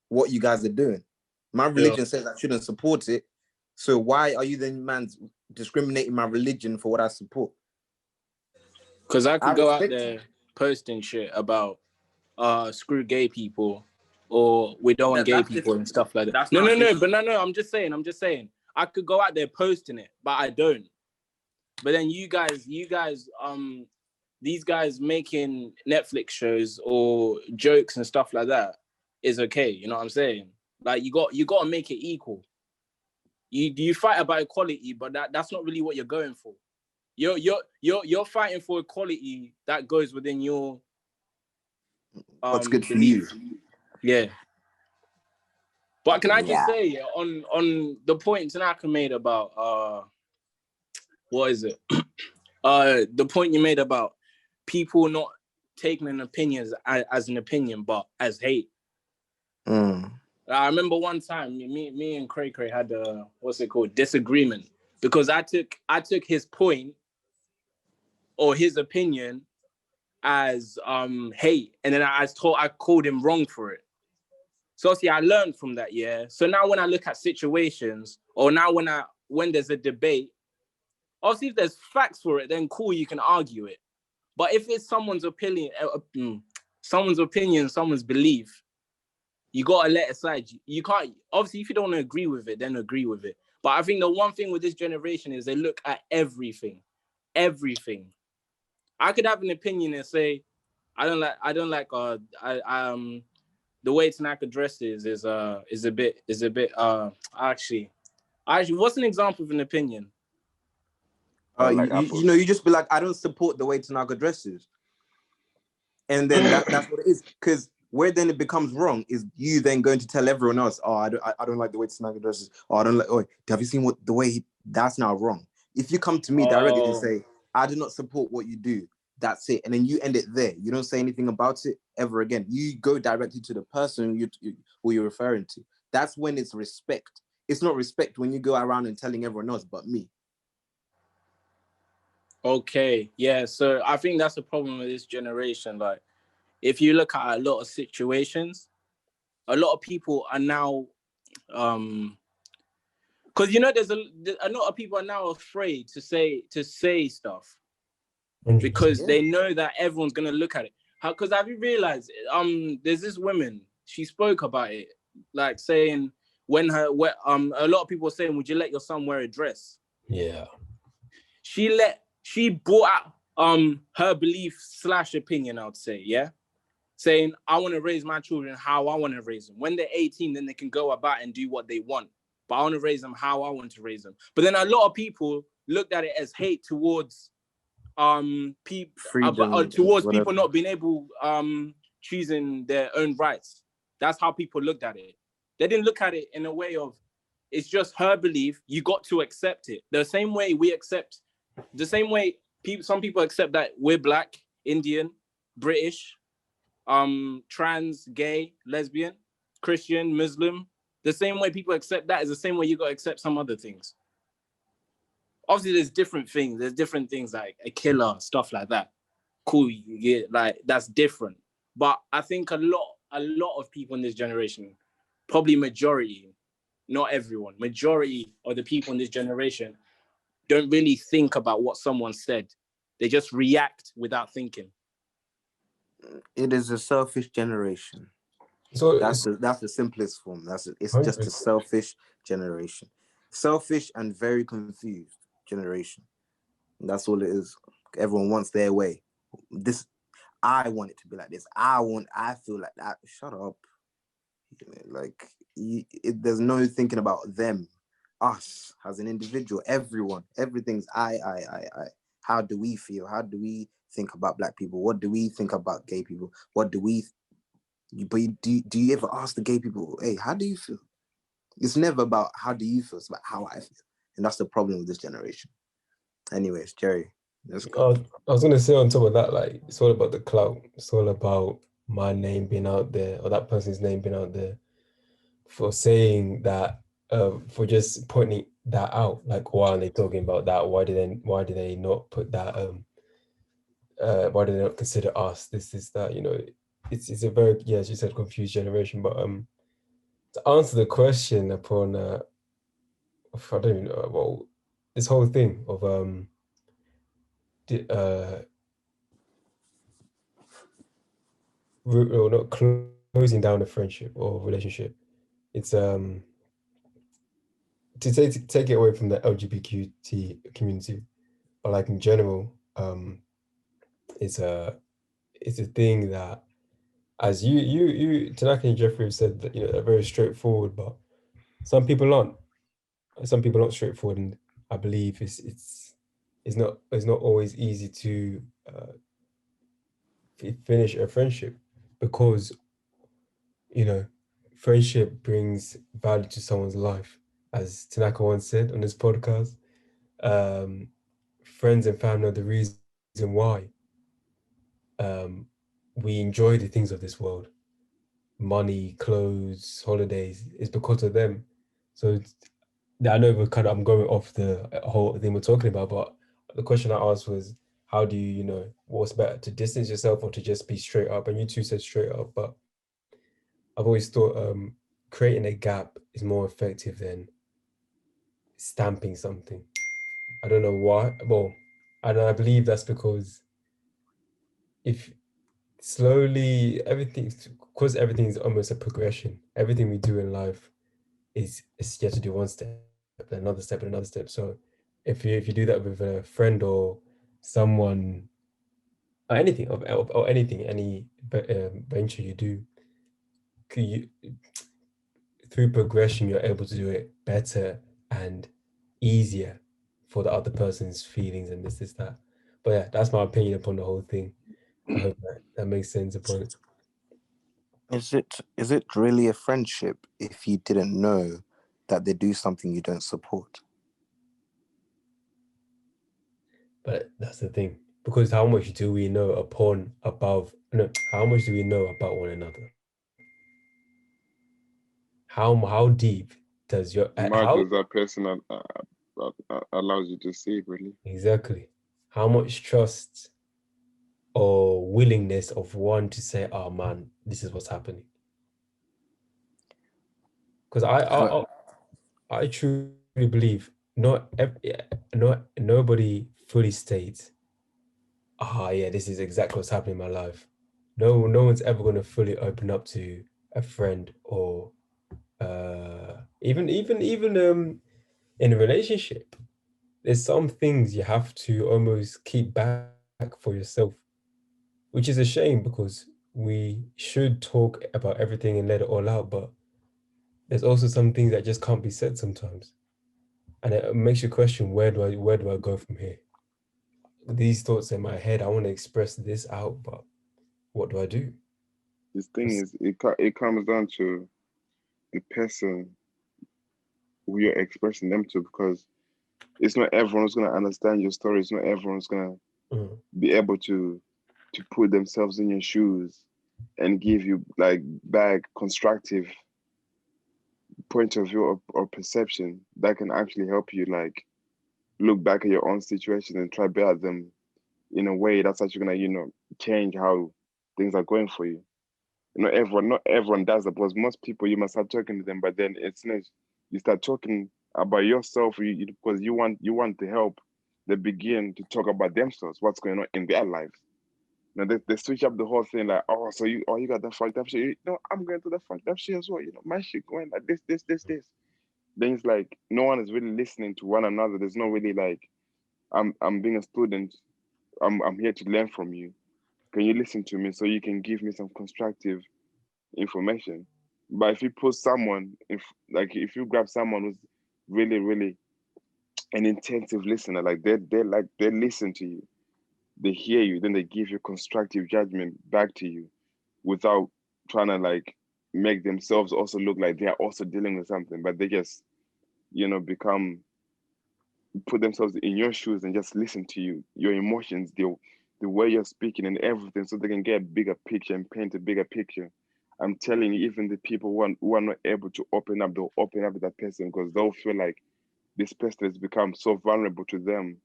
what you guys are doing. My religion says I shouldn't support it. So why are you then, man, discriminating my religion for what I support? Because I could go out there posting shit about screw gay people, or we don't want gay people and stuff like that. No. I'm just saying. I could go out there posting it, but I don't. But then you guys, these guys making Netflix shows or jokes and stuff like that is okay. You know what I'm saying? Like you got to make it equal. You fight about equality, but that's not really what you're going for. You're fighting for equality that goes within your what's good belief. for you. Yeah. But can I just say on the point Tanaka made about what is it? The point you made about people not taking an opinion as an opinion, but as hate. I remember one time me and Cray had a disagreement, because I took his point or his opinion as hate, and then I called him wrong for it. So see, I learned from that, yeah. So now when I look at situations, or now when there's a debate, obviously if there's facts for it, then cool, you can argue it. But if it's someone's opinion, someone's belief, you gotta let aside. You can't, obviously, if you don't agree with it, then agree with it. But I think the one thing with this generation is they look at everything. I could have an opinion and say, I don't like the way Tanaka dresses is a bit actually, what's an example of an opinion? You just be like, I don't support the way Tanaka dresses, and then that's what it is. Because where then it becomes wrong is you then going to tell everyone else, oh, I don't like the way Tanaka dresses. Oh, I don't like. Oh, have you seen the way that's now wrong? If you come to me directly and say, I do not support what you do, that's it, and then you end it there. You don't say anything about it ever again. You go directly to the person who you're referring to. That's when it's respect. It's not respect when you go around and telling everyone else but me. Okay, yeah. So I think that's the problem with this generation. Like, if you look at a lot of situations, a lot of people are now, because there's a lot of people are now afraid to say stuff 100%. because they know that everyone's gonna look at it. Because have you realized? There's this woman. She spoke about it, like saying a lot of people are saying, "Would you let your son wear a dress?" Yeah. She brought out her belief / opinion, I would say, yeah, saying, I want to raise my children how I want to raise them. When they're 18, then they can go about and do what they want. But I want to raise them how I want to raise them. But then a lot of people looked at it as hate towards people not being able choosing their own rights. That's how people looked at it. They didn't look at it in a way of, it's just her belief. You got to accept it. The same way some people accept that we're black. Indian, British, trans, gay, lesbian, Christian, Muslim. The same way people accept that is the same way you gotta accept some other things. Obviously, there's different things. There's different things like a killer, stuff like that. Cool, yeah, like that's different. But I think a lot of people in this generation, probably majority, not everyone, majority of the people in this generation don't really think about what someone said. They just react without thinking. It is a selfish generation. So that's the simplest form. It's just a 100%. selfish generation. Selfish and very confused generation. That's all it is. Everyone wants their way. I want it to be like this. I feel like that. Shut up. Like, there's no thinking about them, us as an individual, everyone. Everything's I. How do we feel? How do we think about black people? What do we think about gay people? What do we? But do you ever ask the gay people, hey, how do you feel? It's never about how do you feel. It's about how I feel, and that's the problem with this generation. Anyways, Jerry, let's go. I was gonna say on top of that, like it's all about the clout. It's all about my name being out there or that person's name being out there for saying that, for just pointing that out. Like, why are they talking about that? Why do they not put that? Why do they not consider us? This is that. It's a very, yeah, as you said, confused generation. But to answer the question upon, I don't even know. Well, this whole thing of or not closing down a friendship or relationship. It's to take it away from the LGBT community, but like in general, it's a thing that, as you Tanaka and Jeffrey have said, that they're very straightforward, but some people aren't. Some people aren't straightforward, and I believe it's not always easy to finish a friendship, because friendship brings value to someone's life. As Tanaka once said on this podcast, friends and family are the reason why we enjoy the things of this world. Money, clothes, holidays, is because of them. So I know I'm going off the whole thing we're talking about, but the question I asked was, how do what's better, to distance yourself or to just be straight up? And you two said straight up, but I've always thought creating a gap is more effective than stamping something. I don't know why. Well, I believe that's because if slowly because everything's almost a progression. Everything we do in life is you have to do one step, then another step, and another step. So if you do that with a friend or someone, or anything, or anything, any venture you do, you, through progression, you're able to do it better and easier for the other person's feelings and this, that. But yeah, that's my opinion upon the whole thing. I hope that makes sense upon it. Is it really a friendship if you didn't know that they do something you don't support? But that's the thing, because how much do we know how much do we know about one another? How deep does your Much as that person allows you to see, really. exactly, how much trust or willingness of one to say, oh man, this is what's happening? Because I truly believe nobody fully states, yeah, this is exactly what's happening in my life. No one's ever going to fully open up to a friend, or even in a relationship. There's some things you have to almost keep back for yourself, which is a shame, because we should talk about everything and let it all out, but there's also some things that just can't be said sometimes. And it makes you question, where do I go from here? These thoughts in my head, I want to express this out, but what do I do? This thing is, it comes down to the person who you're expressing them to, because it's not everyone's gonna understand your story. It's not everyone's gonna be able to to put themselves in your shoes and give you like back constructive point of view or perception that can actually help you like look back at your own situation and try better them in a way that's actually gonna change how things are going for you. Not everyone does that, because most people you must start talking to them, but then it's nice you start talking about yourself because you want to help they begin to talk about themselves, what's going on in their lives. Now they switch up the whole thing like, oh, so you got that fucked up shit. I'm going through the fucked up shit as well. My shit going like this. Then it's like no one is really listening to one another. There's no really like, I'm being a student. I'm here to learn from you. Can you listen to me so you can give me some constructive information? But if you put someone, if you grab someone who's really, really an intensive listener, like they listen to you, they hear you, then they give you constructive judgment back to you without trying to like make themselves also look like they are also dealing with something, but they just become put themselves in your shoes and just listen to you, your emotions, the way you're speaking and everything, so they can get a bigger picture and paint a bigger picture. I'm telling you, even the people who are not able to open up, they'll open up to that person because they'll feel like this person has become so vulnerable to them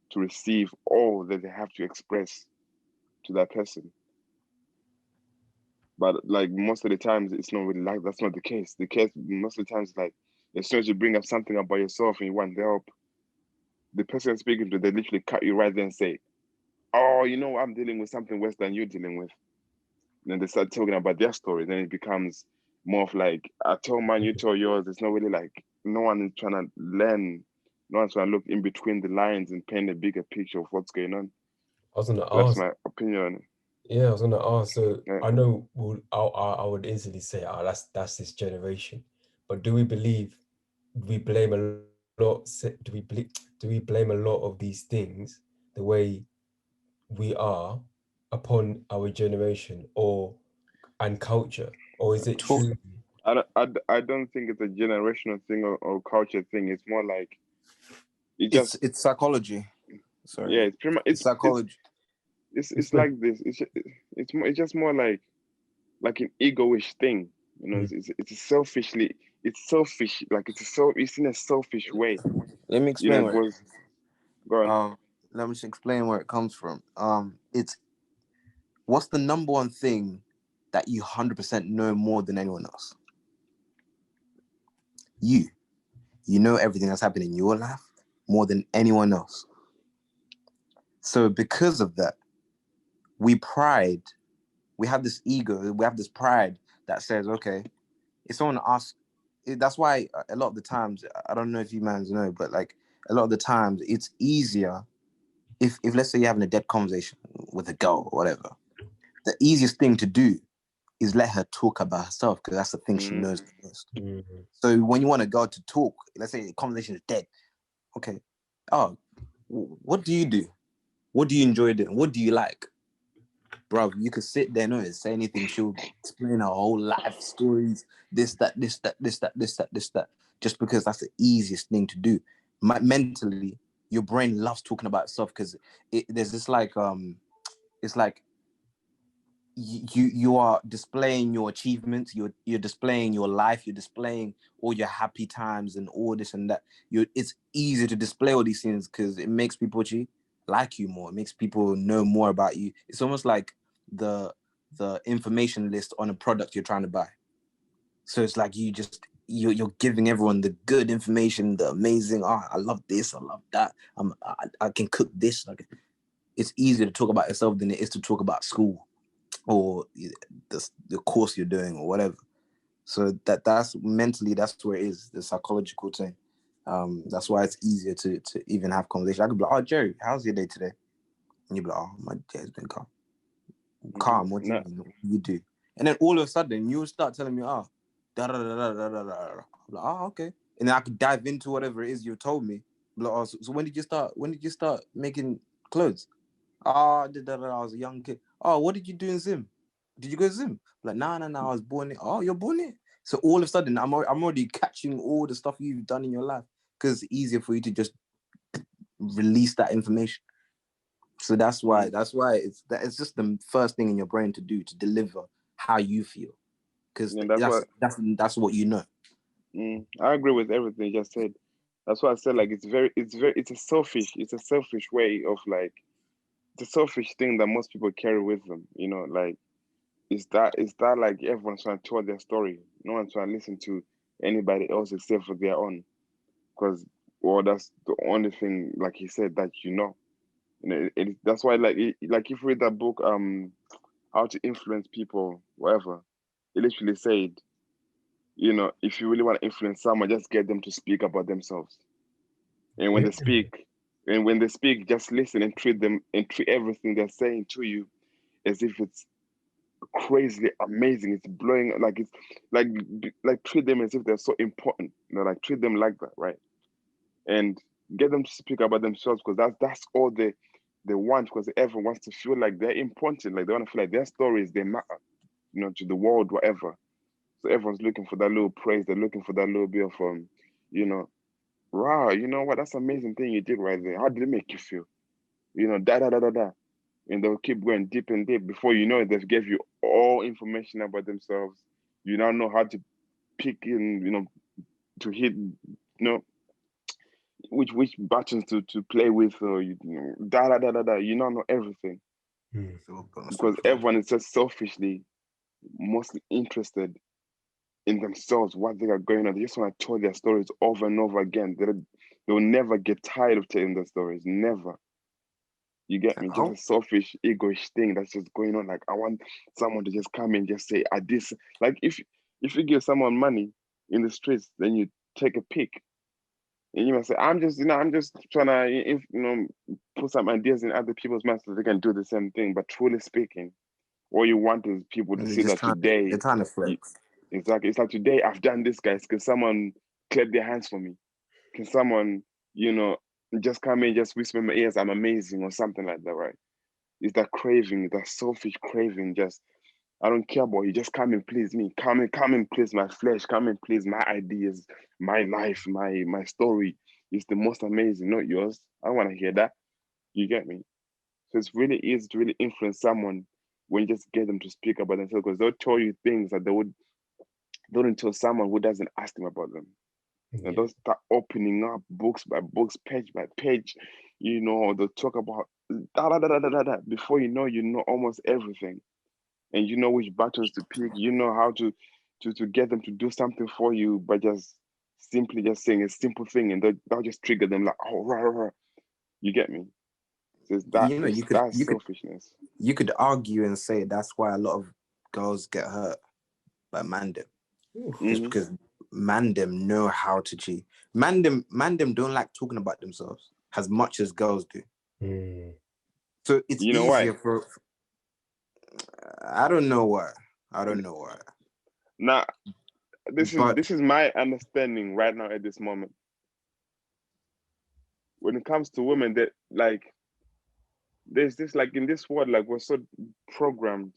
to receive all that they have to express to that person. But like most of the times, it's not really like that's not the case. The case most of the times, like as soon as you bring up something about yourself and you want help, the person speaking to, they literally cut you right there and say, "Oh, I'm dealing with something worse than you're dealing with." And then they start talking about their story. Then it becomes more of like, I told mine, you told yours. It's not really like no one is trying to learn. No one's trying to look in between the lines and paint a bigger picture of what's going on. I was gonna That's ask. my opinion on it. Yeah, I was gonna ask. So Yeah. I know I would easily say, that's this generation, but do we believe we blame a do we blame a lot of these things the way we are upon our generation and culture, or is it Talk. true? I don't think it's a generational thing or culture thing. It's more like It's psychology. Sorry. yeah. It's pretty much It's psychology. it's like this. It's just more like an egoish thing. It's selfishly. It's selfish. Like it's in a selfish way. Let me explain where. Because go on. Let me just explain where it comes from. It's what's the number one thing that you 100% know more than anyone else? You know everything that's happening in your life more than anyone else. So because of that, we have this ego, we have this pride that says, okay, if someone asks, that's why a lot of the times, I don't know if you mans know, but like a lot of the times it's easier if let's say you're having a dead conversation with a girl or whatever, the easiest thing to do is let her talk about herself because that's the thing she knows the most. So when you want a girl to talk, let's say the conversation is dead. Okay. Oh, what do you do? What do you enjoy doing? What do you like? Bro, you could sit there and say anything. She'll explain her whole life stories, this, that, just because that's the easiest thing to do. Mentally, your brain loves talking about itself because there's this like, it's like you are displaying your achievements, you're displaying your life, you're displaying all your happy times and all this and that. It's easier to display all these things because it makes people like you more. It makes people know more about you. It's almost like the information list on a product you're trying to buy. So it's like you're giving everyone the good information, the amazing. Oh, I love this, I love that. I can cook this. It's easier to talk about yourself than it is to talk about school or the course you're doing or whatever. So that's mentally, that's where it is, the psychological thing. That's why it's easier to even have conversation. I could be like, oh, Jerry, how's your day today? And you'd be like, oh, my day has been calm. Calm, what do you mean? What do you do? And then all of a sudden, you start telling me, oh, da da da da da da da. I'm like, oh, okay. And then I could dive into whatever it is you told me. Like, oh, so when did you start making clothes? Oh, I was a young kid. Oh, what did you do in Zim? Did you go to Zim? Like, no, I was born here. Oh, you're born here. So all of a sudden, I'm already catching all the stuff you've done in your life because it's easier for you to just release that information. So that's why it's just the first thing in your brain to do, to deliver how you feel, because that's what you know. I agree with everything you just said. That's why I said, like, it's a selfish way of, like, it's a selfish thing that most people carry with them. You know, like, it's that like everyone's trying to tell their story. No one's trying to listen to anybody else except for their own, because that's the only thing, like he said, that you know. That's why, like, like if you read that book, How to Influence People, whatever, it literally said, you know, if you really want to influence someone, just get them to speak about themselves. And when they speak, just listen and treat everything they're saying to you as if it's crazily amazing. It's blowing, like, it's like treat them as if they're so important. You know, like, treat them like that, right? And get them to speak about themselves, because that's all they want, because everyone wants to feel like they're important, like they want to feel like their stories, they matter, you know, to the world, whatever. So everyone's looking for that little praise. They're looking for that little bit of you know, wow, you know what? That's an amazing thing you did right there. How did it make you feel? You know, da da da da da. And they'll keep going deep and deep. Before you know it, they've gave you all information about themselves. You now know how to pick in, you know, to hit, you know, which buttons to play with, or you know, da da da da da. You now know everything, because everyone is just selfishly, mostly interested in themselves, what they are going on. They just want to tell their stories over and over again. They'll never get tired of telling their stories. Never. You get me? Just a selfish, egoish thing that's just going on. Like, I want someone to just come and just say, I this. Like, if you give someone money in the streets, then you take a pic, and you might say, I'm just trying to, you know, put some ideas in other people's mouths so they can do the same thing. But truly speaking, all you want is people to see that today. They're trying to flex. Exactly. It's like, today I've done this, guys. Can someone clap their hands for me? Can someone, you know, just come in, just whisper in my ears, I'm amazing, or something like that, right? It's that craving, that selfish craving. Just, I don't care about you. Just come and please me. Come and please my flesh. Come and please my ideas, my life, my story. It's the most amazing, not yours. I want to hear that. You get me? So it's really easy to really influence someone when you just get them to speak about themselves, because they'll tell you things that they wouldn't tell someone who doesn't ask them about them. And they'll start opening up books by books, page by page. You know, they'll talk about da da da da da da. Before you know almost everything, and you know which buttons to pick. You know how to get them to do something for you by just simply just saying a simple thing, and that'll just trigger them, like, oh, right. You get me? So that's selfishness. You could argue and say that's why a lot of girls get hurt by mandem. Just because mandem know how to cheat. Mandem don't like talking about themselves as much as girls do. So it's easier for. I don't know why. Now, this is my understanding right now at this moment. When it comes to women, that, like, there's this, like, in this world, like, we're so programmed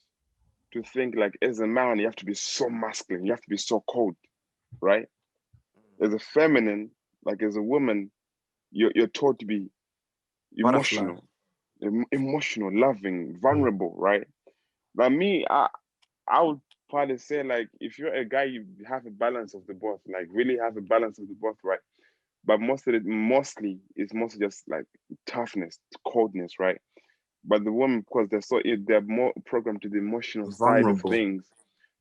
to think, like, as a man you have to be so masculine, you have to be so cold, right? As a feminine, like, as a woman, you're taught to be emotional, loving, vulnerable, right? But me, I would probably say, like, if you're a guy, you have a balance of the both, like, really have a balance of the both, right? But mostly it's just like toughness, coldness, right? But the women, because they're more programmed to the emotional side of things,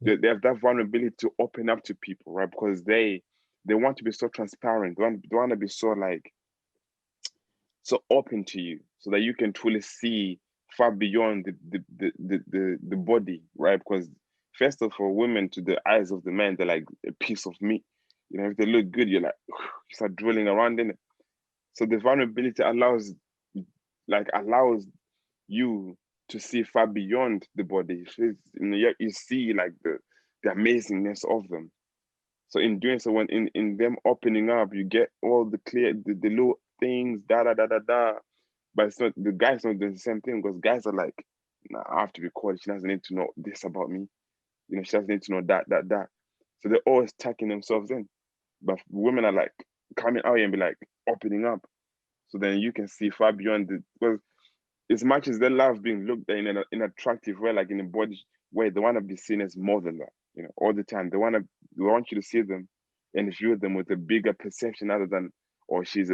they have that vulnerability to open up to people, right? Because they want to be so transparent. They want to be so, like, so open to you, so that you can truly see far beyond the body, right? Because first of all, women, to the eyes of the men, they're like a piece of meat. You know, if they look good, you're like, you start drilling around in it. So the vulnerability allows you to see far beyond the body. You see, like, the amazingness of them. So in doing so, when in them opening up, you get all the little things, da da da da da. But it's not, the guys not doing the same thing, because guys are like, nah, I have to be cold. She doesn't need to know this about me. You know, she doesn't need to know that. So they're always tucking themselves in. But women are like coming out here and be like opening up. So then you can see far beyond because as much as they love being looked at in an attractive way, like in a body way, they want to be seen as more than that, all the time. They want you to see them and view them with a bigger perception other than, oh, she's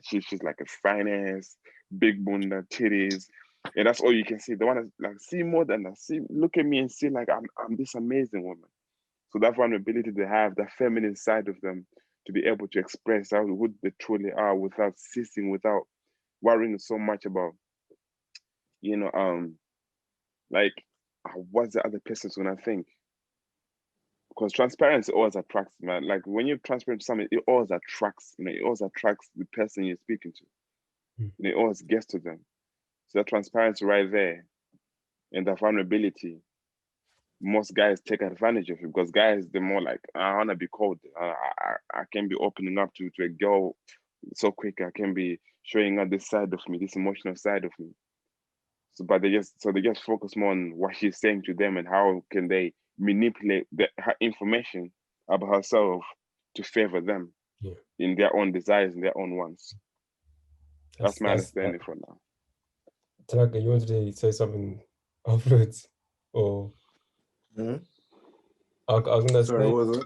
she's like a finance, big bunda, titties. And that's all you can see. They want to like see more than that. Look at me and see like I'm this amazing woman. So that vulnerability they have, that feminine side of them, to be able to express who they truly are without ceasing, without worrying so much about, like what's the other person's gonna think. Because transparency always attracts, man. Like when you're transparent to something, it always attracts, it always attracts the person you're speaking to. It always gets to them. So that transparency right there and the vulnerability, most guys take advantage of it, because guys, they're more like, I want to be cold. I can be opening up to a girl so quick. I can be showing her this side of me, this emotional side of me. So, but they just focus more on what she's saying to them and how can they manipulate her information about herself to favor them in their own desires and their own wants. That's my understanding for now. Tanaka, you wanted to say something afterwards, or? Hmm? I was gonna Sorry, say, what was it?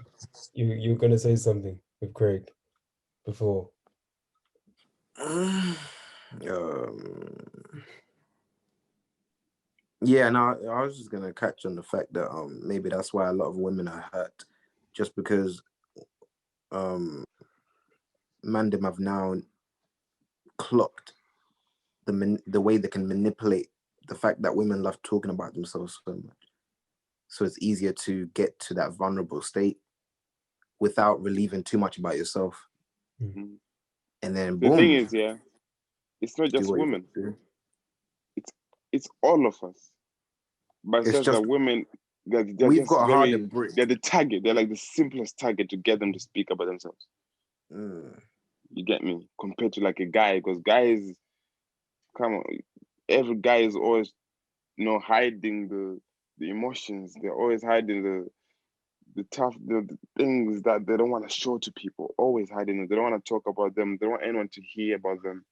you were gonna say something with Craig before. Yeah, no, I was just gonna catch on the fact that maybe that's why a lot of women are hurt, just because mandem have now clocked the way they can manipulate the fact that women love talking about themselves so much. So it's easier to get to that vulnerable state without relieving too much about yourself. Mm-hmm. And then boom. The thing is, it's not just women. It's all of us. But it's just that women, they're the target. They're like the simplest target to get them to speak about themselves. You get me? Compared to like a guy, because guys, come on, every guy is always, hiding the emotions. They're always hiding the tough, the things that they don't want to show to people. Always hiding them. They don't want to talk about them. They don't want anyone to hear about them.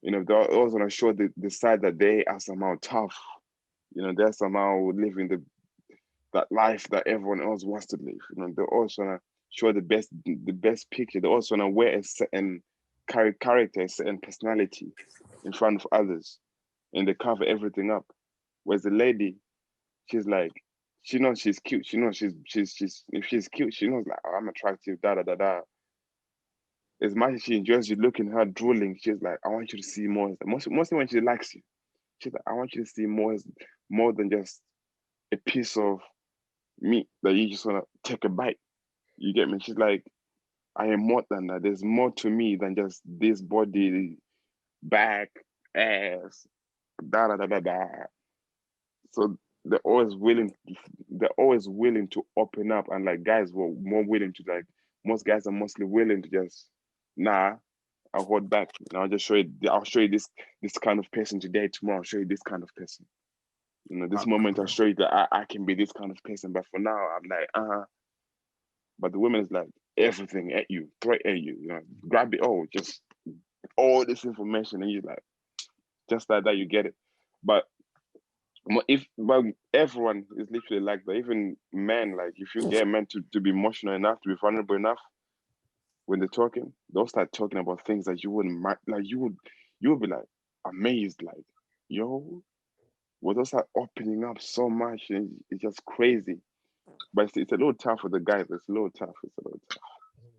They always want to show the side that they are somehow tough. They're somehow living that life that everyone else wants to live. They also want to show the best picture. They also want to wear a certain character, a certain personality in front of others, and they cover everything up. Whereas the lady, she's like, she knows she's cute. She knows she's if she's cute, she knows like, oh, I'm attractive, da da da da. As much as she enjoys you looking at her drooling, she's like, I want you to see more. Mostly when she likes you, she's like, I want you to see more than just a piece of meat that you just want to take a bite. You get me? She's like, I am more than that. There's more to me than just this body, back, ass, da da da da da. So they're always willing to open up, and like guys were more willing to, like, most guys are mostly willing to just, nah, I'll hold back. I'll just show you. I'll show you this kind of person today. Tomorrow I'll show you this kind of person. This moment I'll show you that I can be this kind of person. But for now, I'm like, But the women is like, everything at you, throw it at you. Grab it all, just all this information, and you like, just like that, you get it. But everyone is literally like that. Even men, like if you get men to be emotional enough, to be vulnerable enough, when they're talking, they'll start talking about things that you wouldn't like. You would be like amazed, like, yo, well, they'll start opening up so much, and it's just crazy. But it's a little tough for the guys. It's a little tough.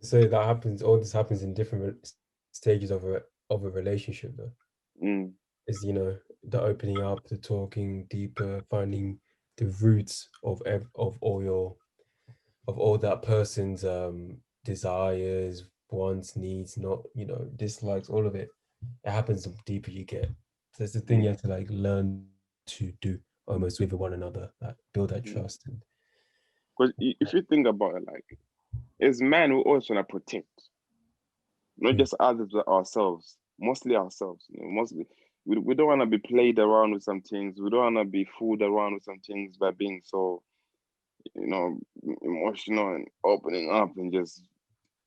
So that happens. All this happens in different stages of a relationship, though. Is the opening up, the talking deeper, finding the roots of all that person's desires, wants, needs, not dislikes, all of it. It happens the deeper you get. So it's the thing you have to like learn to do almost with one another, like build that trust. Because if you think about it, like, as men, we always want to protect, not just others, but ourselves. Mostly ourselves. Mostly, we don't want to be played around with some things. We don't want to be fooled around with some things by being so, emotional and opening up and just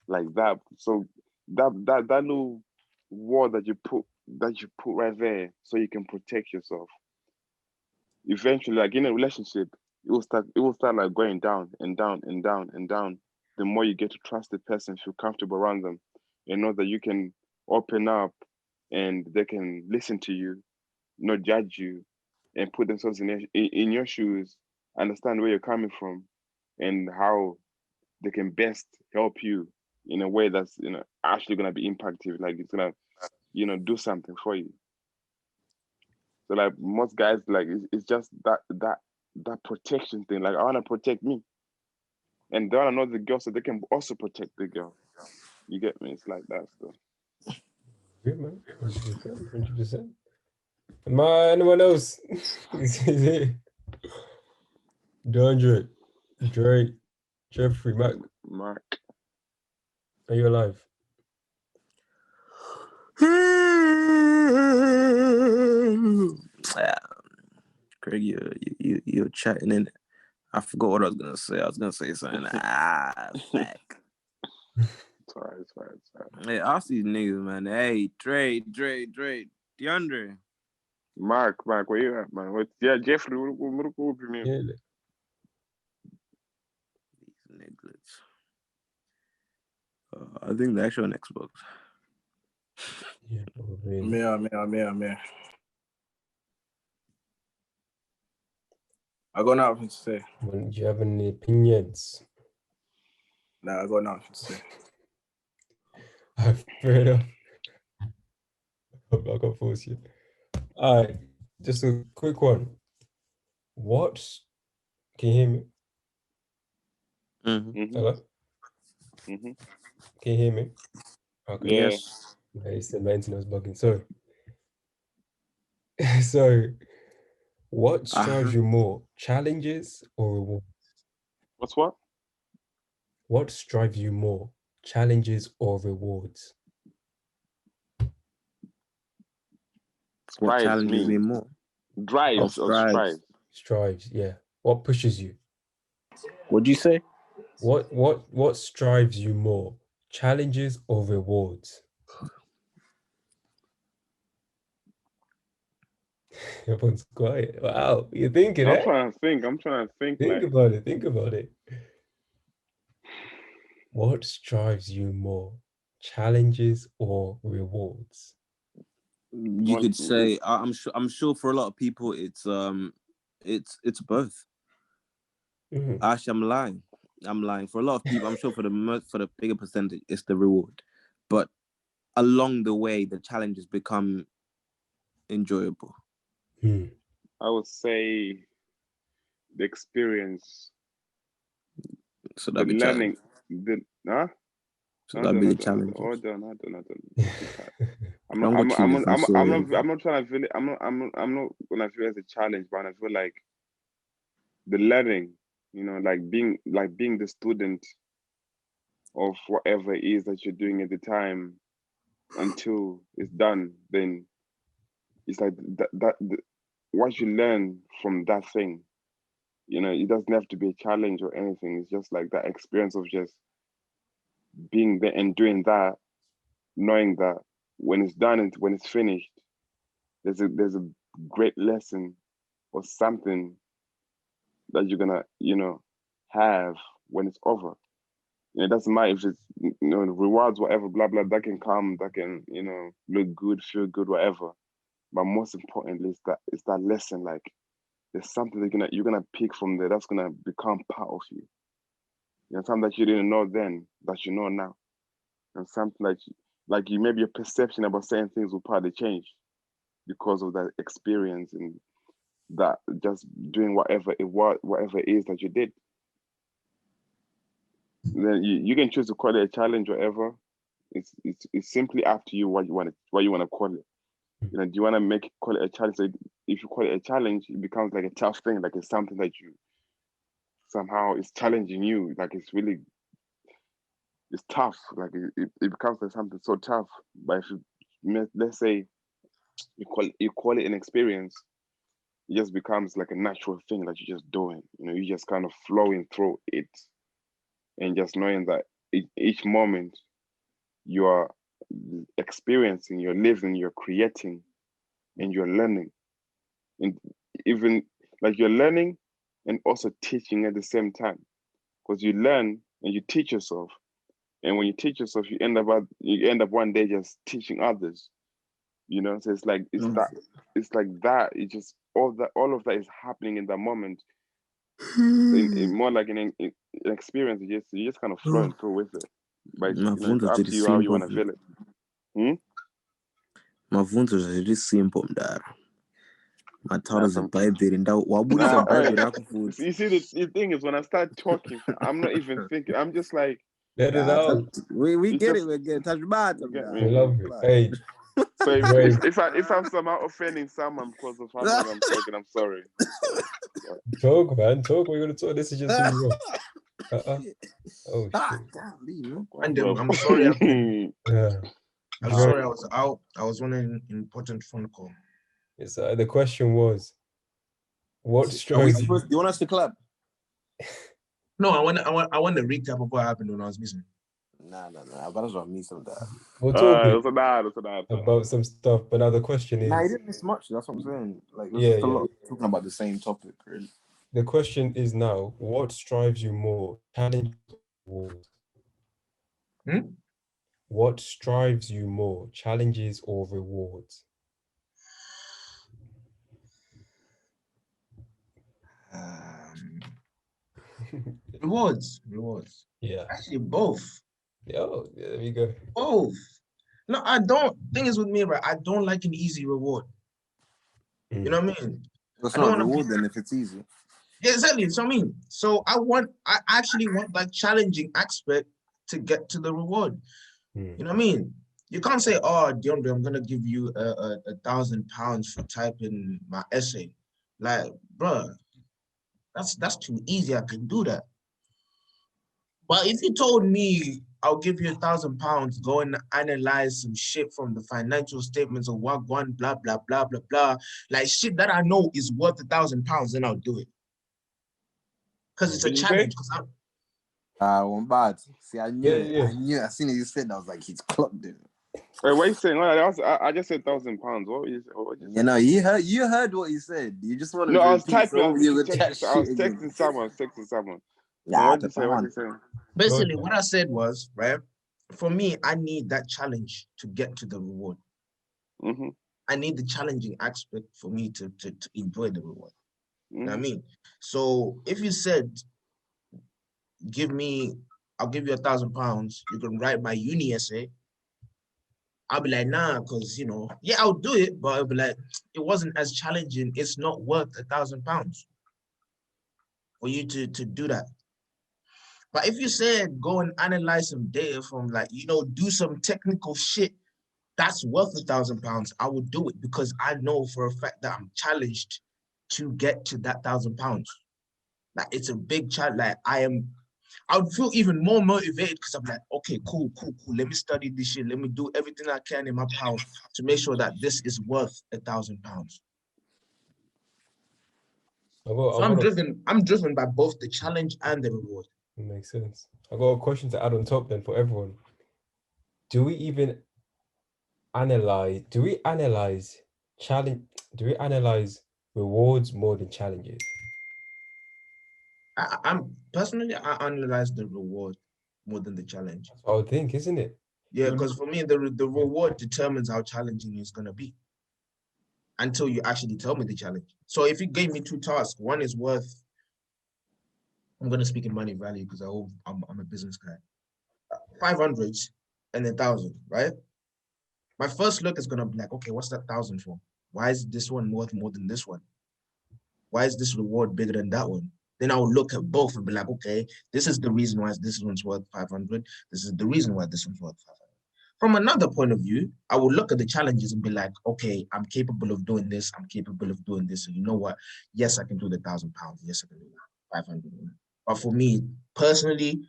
like that. So that little wall that you put that you put right there so you can protect yourself. Eventually, like in a relationship, it will start like going down and down and down and down. The more you get to trust the person, feel comfortable around them, and know that you can open up and they can listen to you, not judge you, and put themselves in your shoes, understand where you're coming from, and how they can best help you in a way that's actually gonna be impactful. Like it's gonna do something for you. So like most guys, like it's just that protection thing. Like I wanna protect me, and they wanna know the girl so they can also protect the girl. You get me? It's like that stuff. Good man, 100%, 100%. Anyone else? Is it DeAndre, Drake, Jeffrey, Mark. are you alive? Craig, you're chatting in. I forgot what I was gonna say. I was gonna say something. Back. Sorry. Hey, ask these niggas, man. Hey, Dre, DeAndre. Mark, where you at, man? Yeah, Jeffrey, what you mean? Yeah. These niggas. I think they're actually on Xbox. Yeah, probably. I'm here. I got nothing to say. Do you have any opinions? No, I got nothing to say. Fair enough. I'm not gonna force you. All right, just a quick one. Can you hear me? Mm-hmm. Hello? Mm-hmm. Can you hear me? Okay. Yeah. Yes. He said my internet was bugging. So, so what strives you more, challenges or rewards? What's what? What strives you more, challenges or rewards? What Strives challenges me mean more? drives or strives? Strives, yeah. What pushes you? What'd you say? What strives you more, challenges or rewards? Everyone's quiet. Wow, you're thinking, I'm eh? trying to think. Think Like, about it. Think about it. What strives you more, challenges or rewards? You could say I'm sure for a lot of people it's both. Mhm. Actually, I'm lying. For a lot of people, I'm sure for the bigger percentage, it's the reward. But along the way, the challenges become enjoyable. I would say the experience, So the that'd be learning, challenge. So Hold that'd be the on. challenges. Hold on. I'm I'm not. gonna choose this. I'm not trying to feel it. I'm not gonna feel it as a challenge, but I feel like the learning. Like being the student of whatever it is that you're doing at the time until it's done. Then it's like what you learn from that thing. It doesn't have to be a challenge or anything. It's just like that experience of just being there and doing that, knowing that when it's done and when it's finished, there's a great lesson or something that you're gonna have when it's over. It doesn't matter if it's rewards, whatever, blah blah. That can come, that can look good, feel good, whatever. But most importantly, it's that lesson. Like there's something that you're gonna pick from there that's gonna become part of you. Something that you didn't know then that you know now, and something like you maybe your perception about certain things will probably change because of that experience and that just doing whatever it is that you did. Then you can choose to call it a challenge, whatever. It's simply up to you what you want to call it. Do you want to call it a challenge? So if you call it a challenge, it becomes like a tough thing, like it's something that you somehow is challenging you, like it's tough, like it becomes like something so tough. But if let's say you call it an experience, it just becomes like a natural thing that you're just doing. You just kind of flowing through it, and just knowing that each moment you are experiencing, you're living, you're creating, and you're learning. And even like you're learning and also teaching at the same time. Because you learn and you teach yourself. And when you teach yourself, you end up one day just teaching others. You know, so it's like it's like that. It's just all of that is happening in that moment. In more like an experience, you just kind of flowing through with it. But you know, it's up to you how you want to feel it. Mafunzo ziri simple mdara. Matara zibhayibheri you see, the thing is, when I start talking, I'm not even thinking. I'm just like, let it out. We get it. We get it. We love it. Hey. So if I'm somehow offending someone because of how long I'm talking, I'm sorry. Talk, man. Talk. We're gonna talk. This is just who you are. Oh shit. And I'm sorry. I'm sorry. I was out. I was on an important phone call. Yes, the question was, what strikes you? Do you want us to clap? No, I want the recap of what happened when I was missing. Nah. But that's what I mean. Some that. We'll talk about some stuff. But now the question is. Nah, he didn't miss much. That's what I'm saying. Like, just a lot talking about the same topic, really. The question is now, what strives you more, challenges or rewards? What strives you more, challenges or rewards? Rewards. Yeah. Actually, both. Yeah, there we go. Both. No, I don't. Thing is with me, right? I don't like an easy reward. You know what I mean? It's not a reward then if it's easy. Yeah, exactly. So I mean, I actually want that challenging aspect to get to the reward. You know what I mean? You can't say, "Oh, DeAndre, I'm gonna give you £1,000 for typing my essay." Like, bro, that's too easy. I can do that. But if you told me I'll give you £1,000, go and analyze some shit from the financial statements of what one, blah blah blah blah blah, like shit that I know is worth £1,000, then I'll do it. Because it's a challenge. One bad. See, I knew it. As soon as you said that, I was like, he's clocked it. Wait, what are you saying? I just said £1,000. What you say? You know, you heard what he said. You just want to. No, I was typing. So I was texting someone. Yeah, what did you say? What did you say? Basically, what I said was, right, for me, I need that challenge to get to the reward. I need the challenging aspect for me to enjoy the reward. You know what I mean? So if you said, I'll give you £1,000, you can write my uni essay, I'll be like, nah, because, you know, yeah, I'll do it, but I'll be like, it wasn't as challenging. It's not worth £1,000 for you to do that. But if you said go and analyze some data from, like, you know, do some technical shit that's worth £1,000, I would do it because I know for a fact that I'm challenged to get to that £1,000. Like, it's a big challenge. Like, I would feel even more motivated because I'm like, okay, cool. Let me study this shit. Let me do everything I can in my power to make sure that this is worth £1,000. So I'm driven by both the challenge and the reward. It makes sense. I got a question to add on top then for everyone. Do we analyze rewards more than challenges? I'm personally, I analyze the reward more than the challenge. That's what I would think, isn't it? Yeah, because for me, the reward determines how challenging it's gonna be until you actually tell me the challenge. So if you gave me two tasks, one is worth, I'm gonna speak in money value because I'm a business guy, 500 and 1,000, right? My first look is gonna be like, okay, what's that 1,000 for? Why is this one worth more than this one? Why is this reward bigger than that one? Then I will look at both and be like, okay, this is the reason why this one's worth 500. This is the reason why this one's worth 500. From another point of view, I will look at the challenges and be like, okay, I'm capable of doing this. I'm capable of doing this. So you know what? Yes, I can do the £1,000. Yes, I can do that. 500. But for me, personally,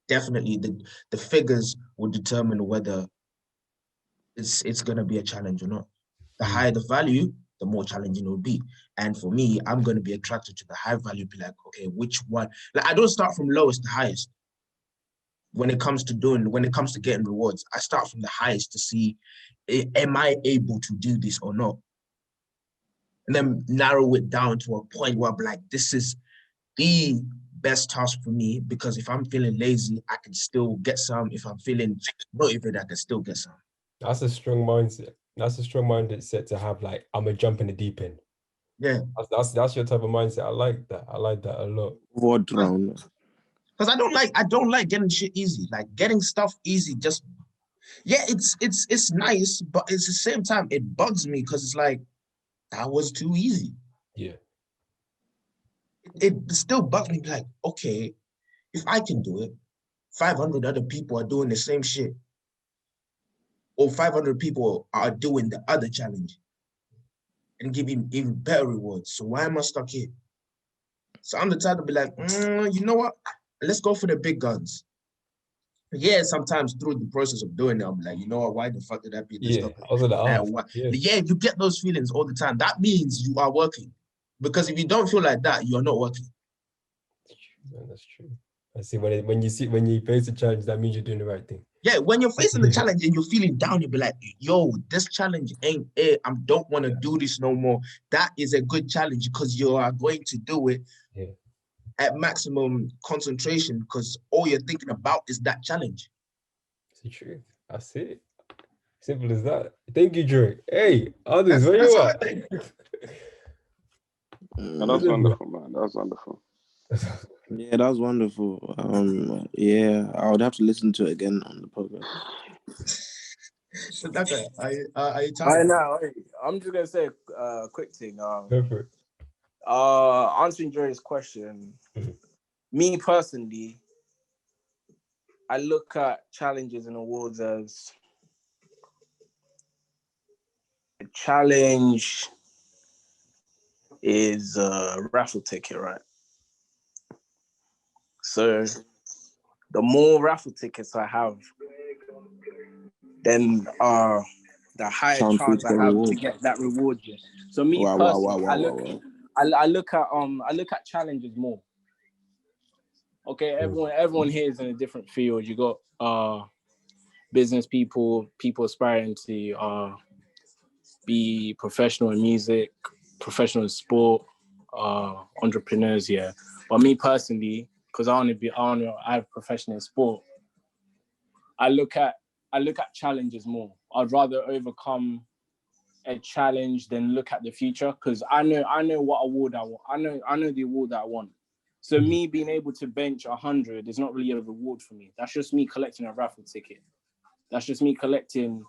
definitely the figures will determine whether it's going to be a challenge or not. The higher the value, the more challenging it will be. And for me, I'm going to be attracted to the high value, be like, okay, which one? Like, I don't start from lowest to highest. when it comes to getting rewards, I start from the highest to see, am I able to do this or not? And then narrow it down to a point where I'm like, this is the best task for me, because if I'm feeling lazy, I can still get some. If I'm feeling motivated, I can still get some. That's a strong mindset. That's a strong mindset to have. Like, I'm gonna jump in the deep end. Yeah, that's your type of mindset. I like that. I like that a lot. What round? because I don't like getting shit easy. Like getting stuff easy, just it's nice, but at the same time it bugs me because it's like that was too easy. Yeah. It still bugs me. Like, okay, if I can do it, 500 other people are doing the same shit, or 500 people are doing the other challenge and giving even better rewards. So why am I stuck here? So I'm the type to be like, you know what? Let's go for the big guns. Yeah, sometimes through the process of doing it, I'm like, you know what? Why the fuck did I be this Yeah, I was gonna ask. Yeah, you get those feelings all the time. That means you are working. Because if you don't feel like that, you're not working. That's true. I see when you face a challenge, that means you're doing the right thing. Yeah, when you're facing the challenge and you're feeling down, you'll be like, yo, this challenge ain't it. I don't want to do this no more. That is a good challenge because you are going to do it at maximum concentration because all you're thinking about is that challenge. It's the truth. That's it. Simple as that. Thank you, Drake. Hey, others, where you at? That's wonderful, man. That's wonderful. Yeah, that was wonderful. Yeah, I would have to listen to it again on the podcast. So that's it. Are you tired? Right now, I'm just gonna say a quick thing. Go for it. Answering Jerry's question, me personally, I look at challenges and awards as a challenge is a raffle ticket, right? So the more raffle tickets I have, then the higher chance I have to get that reward. So me personally, I look at challenges more. Okay, everyone here is in a different field. You got business people aspiring to be professional in music, professional in sport, entrepreneurs. Yeah, but me personally, because I have professional in sport. I look at challenges more. I'd rather overcome a challenge than look at the future because I know what award I want. I know the award that I want. So me being able to bench 100 is not really a reward for me. That's just me collecting a raffle ticket. That's just me collecting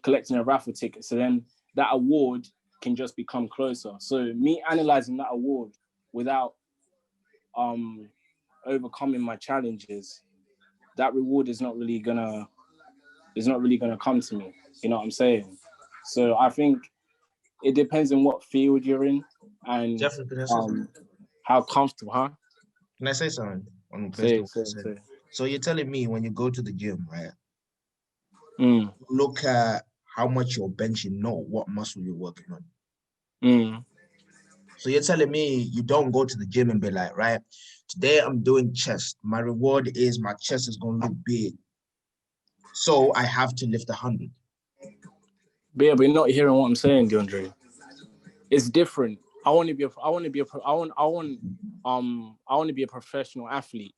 a raffle ticket. So then that award can just become closer. So me analyzing that award without overcoming my challenges, that reward is not really gonna come to me. You know what I'm saying? So I think it depends on what field you're in and Jeffrey, how comfortable, huh? Can I say something? Say. So you're telling me when you go to the gym, right? Look at how much you're benching, not what muscle you're working on. So you're telling me you don't go to the gym and be like, right, today I'm doing chest. My reward is my chest is going to look big. So I have to lift 100. Yeah, but you're not hearing what I'm saying, DeAndre. It's different. I want to be a professional athlete.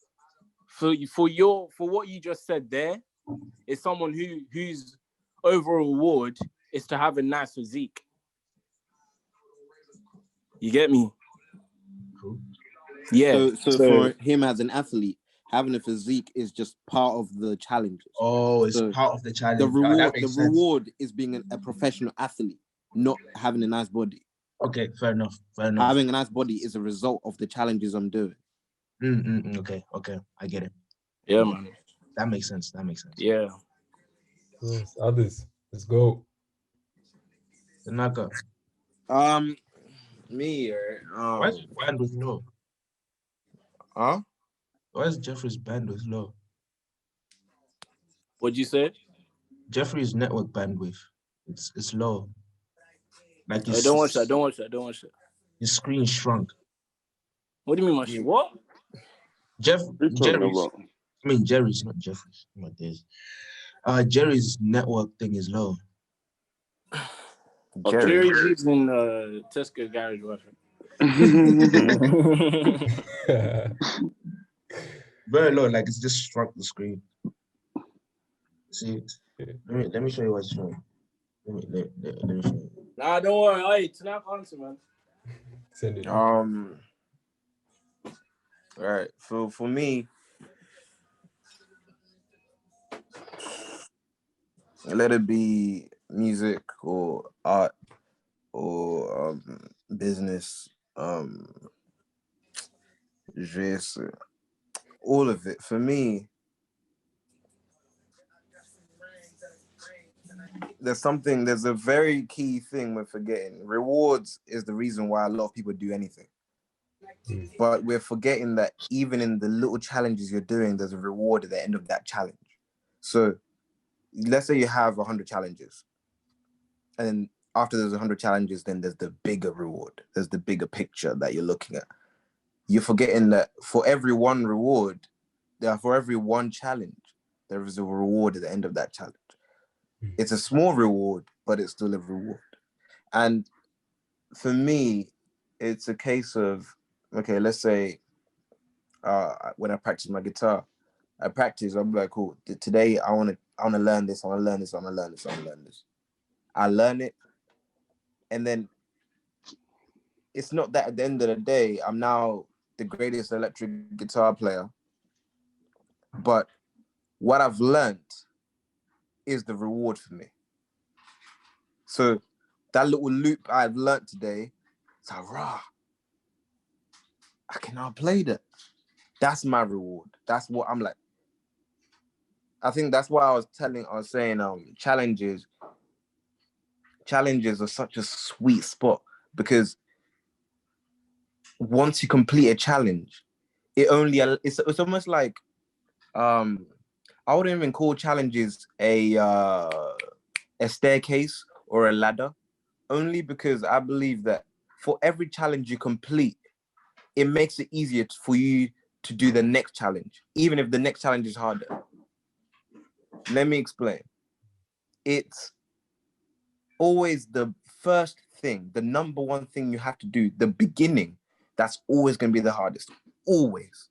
For what you just said there, is someone whose overall reward is to have a nice physique. You get me? Cool. Yeah. So for him as an athlete, having a physique is just part of the challenge. Oh, it's part of the challenge. The reward is being a professional athlete, not having a nice body. Okay, fair enough. Having a nice body is a result of the challenges I'm doing. Okay, I get it. Yeah, man. That makes sense. Yeah. Yes, others. Let's go. Naka. Me. Why's your bandwidth low? Huh? Why is Jeffrey's bandwidth low? What'd you say? Jeffrey's network bandwidth. It's low. Like don't watch that. Your screen shrunk. What do you mean, what? Jerry's. I mean Jerry's, not Jeffrey's. Oh my days. Jerry's network thing is low. Jerry lives in Tesco garage, wasn't Very low, like it's just struck the screen. See, let me show you what's showing. Let me show you. Nah, don't worry. Hey, tonight answer, man. Send it. All right. For me, let it be music or art or business, just all of it. For me, there's a very key thing we're forgetting. Rewards is the reason why a lot of people do anything. But we're forgetting that even in the little challenges you're doing, there's a reward at the end of that challenge. So let's say you have 100 challenges. And then after there's 100 challenges, then there's the bigger reward. There's the bigger picture that you're looking at. You're forgetting that for every one reward, for every one challenge, there is a reward at the end of that challenge. It's a small reward, but it's still a reward. And for me, it's a case of, okay, let's say when I practice my guitar, I'm like, cool, today I want to learn this, I want to learn this, I want to learn this, I want to learn this. I learn it, and then it's not that at the end of the day, I'm now the greatest electric guitar player, but what I've learned is the reward for me. So that little loop I've learned today, it's like, rah, I can now play that. That's my reward. That's what I'm like. I think that's why I was saying challenges are such a sweet spot, because once you complete a challenge, it's almost like I wouldn't even call challenges a staircase or a ladder, only because I believe that for every challenge you complete, it makes it easier for you to do the next challenge, even if the next challenge is harder. Let me explain. It's always the first thing, the number one thing you have to do, the beginning, that's always going to be the hardest. Always.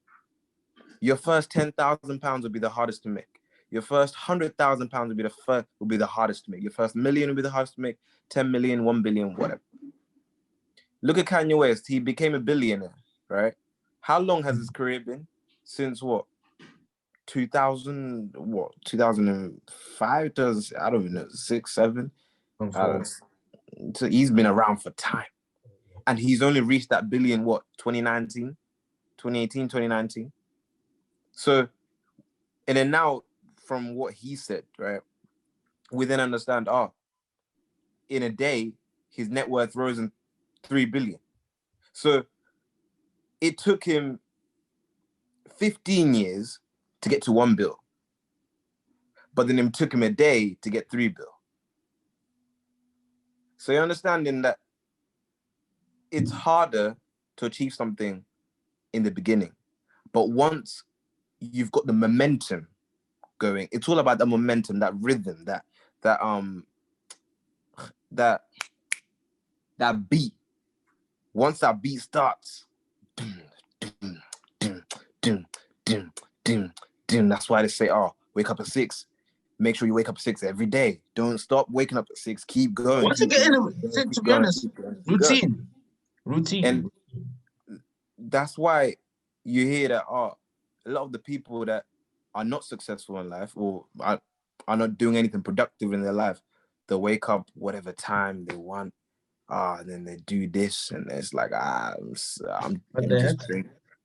Your first £10,000 will be the hardest to make. Your first £100,000 will be the hardest to make. Your first million will be the hardest to make. 10 million, 1 billion, whatever. Look at Kanye West. He became a billionaire, right? How long has his career been? Since what? 2005? I don't even know. 6, 7? So he's been around for time. And he's only reached that billion, 2019? 2018, 2019? So, and then now, from what he said, right, we then understand, in a day, his net worth rose in 3 billion. So it took him 15 years to get to 1 bill. But then it took him a day to get 3 bill. So you're understanding that it's harder to achieve something in the beginning. But once you've got the momentum going, it's all about the momentum, that rhythm, that beat. Once that beat starts, that's why they say, wake up at 6. Make sure you wake up at 6 every day. Don't stop waking up at 6. Keep going. Once you get in, to be honest, routine. And that's why you hear that a lot of the people that are not successful in life or are not doing anything productive in their life, they wake up whatever time they want, and then they do this, and it's like,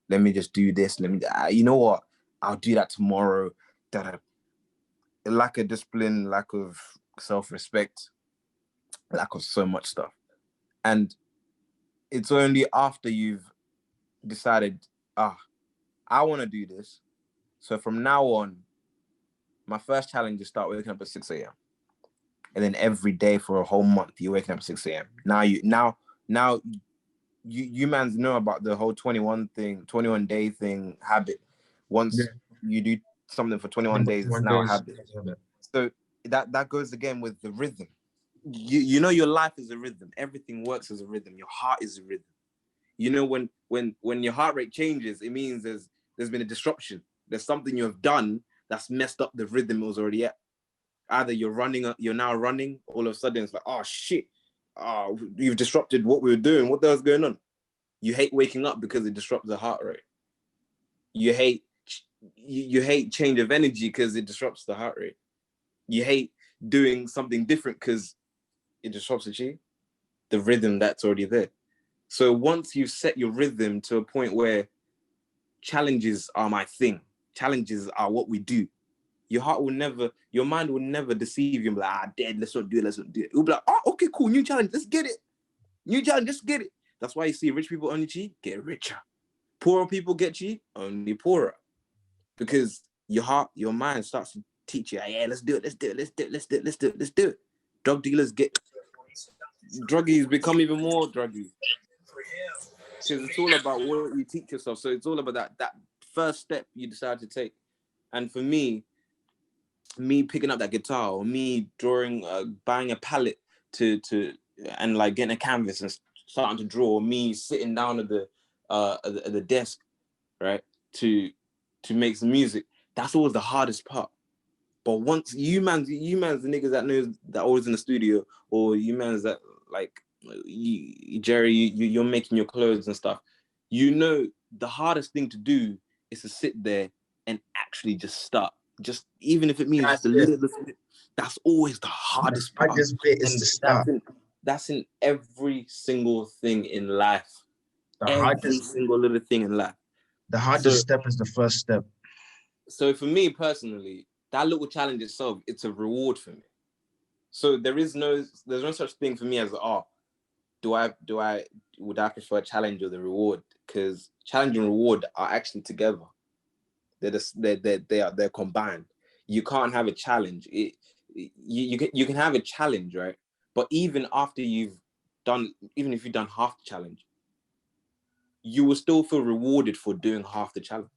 let me just do this. You know what? I'll do that tomorrow. Lack of discipline, lack of self-respect, lack of so much stuff. And it's only after you've decided, I want to do this. So from now on, my first challenge is start waking up at 6 a.m. And then every day for a whole month, you're waking up at 6 a.m. Now you mans know about the whole 21 day thing habit. Once you do something for 21 days. It's 21 now a days. habit. So that goes again with the rhythm. You know your life is a rhythm. Everything works as a rhythm. Your heart is a rhythm. You know when your heart rate changes, it means there's been a disruption. There's something you have done that's messed up the rhythm it was already at. Either you're now running, all of a sudden it's like, oh shit, oh, you've disrupted what we were doing. What the hell's going on? You hate waking up because it disrupts the heart rate. You hate change of energy because it disrupts the heart rate. You hate doing something different because it disrupts the rhythm that's already there. So once you've set your rhythm to a point where challenges are my thing, challenges are what we do, your mind will never deceive you and be like, dead, let's not do it. It will be like, oh, okay, cool, new challenge, let's get it. New challenge, let's get it. That's why you see rich people only cheat, get richer. Poorer people get cheat, only poorer. Because your mind starts to teach you, yeah, let's do it. Drug dealers druggies become even more druggies. Because it's all about what you teach yourself. So it's all about that first step you decide to take. And for me picking up that guitar, or me drawing, buying a palette and like getting a canvas and starting to draw, or me sitting down at the desk, right, to make some music, that's always the hardest part. But once you man's the niggas that knows that always in the studio, or you man's that like Jerry, you're making your clothes and stuff. You know, the hardest thing to do is to sit there and actually just start. Just even if it means just a little bit, that's always the hardest part. The hardest bit is to start. That's in every single thing in life. Every single little thing in life. The hardest step is the first step. So for me personally, that little challenge itself, it's a reward for me. So there's no such thing for me as would I prefer challenge or the reward? Because challenge and reward are actually together. They're combined. You can't have a challenge. You can have a challenge, right? But even if you've done half the challenge, you will still feel rewarded for doing half the challenge.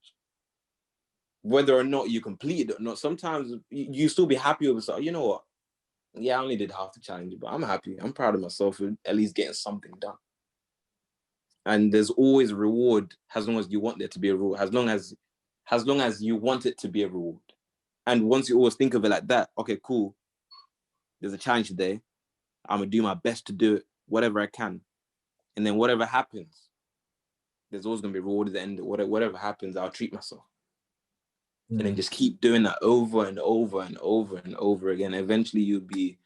Whether or not you complete it or not, sometimes you still be happy with yourself. You know what? Yeah, I only did half the challenge, but I'm happy. I'm proud of myself for at least getting something done. And there's always a reward as long as you want there to be a reward, as long as you want it to be a reward. And once you always think of it like that, okay, cool, there's a challenge today. I'm going to do my best to do it, whatever I can. And then whatever happens, there's always going to be reward at the end. Whatever happens, I'll treat myself. And then just keep doing that over and over and over and over again. Eventually you'd be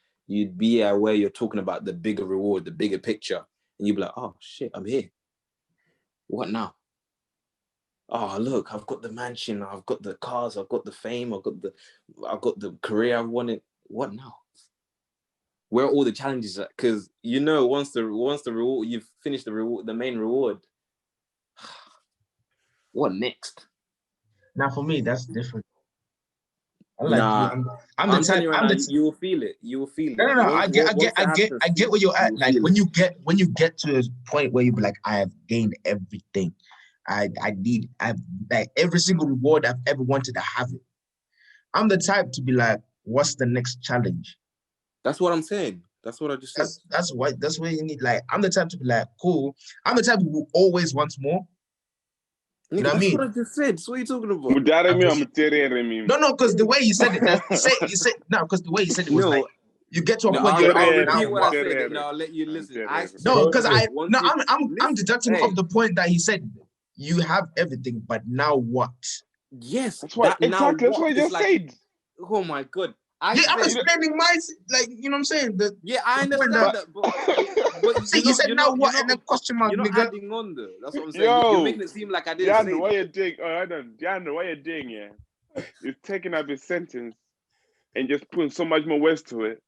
at where you're talking about the bigger reward, the bigger picture. And you'd be like, oh shit, I'm here. What now? Oh, look, I've got the mansion, I've got the cars, I've got the fame, I've got the career I've wanted. What now? Where are all the challenges at? Because you know, once the reward, you've finished the main reward, what next? Now for me, that's different. I'm the type. You will feel it. You will feel it. No. I get where you're at. Like when you get to a point where you be like, I have gained everything. I've like every single reward I've ever wanted to have it. I'm the type to be like, what's the next challenge? That's what I'm saying. That's what I just said. That's where you need, like, I'm the type to be like, cool. I'm the type who always wants more. You know what I mean? That's what I just said. So what are you talking about? No, because the way you said it, because the way you said it was like, you get to a point you're I'll repeat what I said. No, I'll let you listen. I'm deducting off the point that he said, you have everything, but now what? Yes, that's what exactly. That's what I just said. Oh my god. I'm explaining my, like, you know what I'm saying? I understand that, but see, you said now what, and then question mark, you're not nigga. adding on though. That's what I'm saying. You're making it seem like I didn't say what you're doing, what you're doing, yeah, you're taking up his sentence and just putting so much more words to it,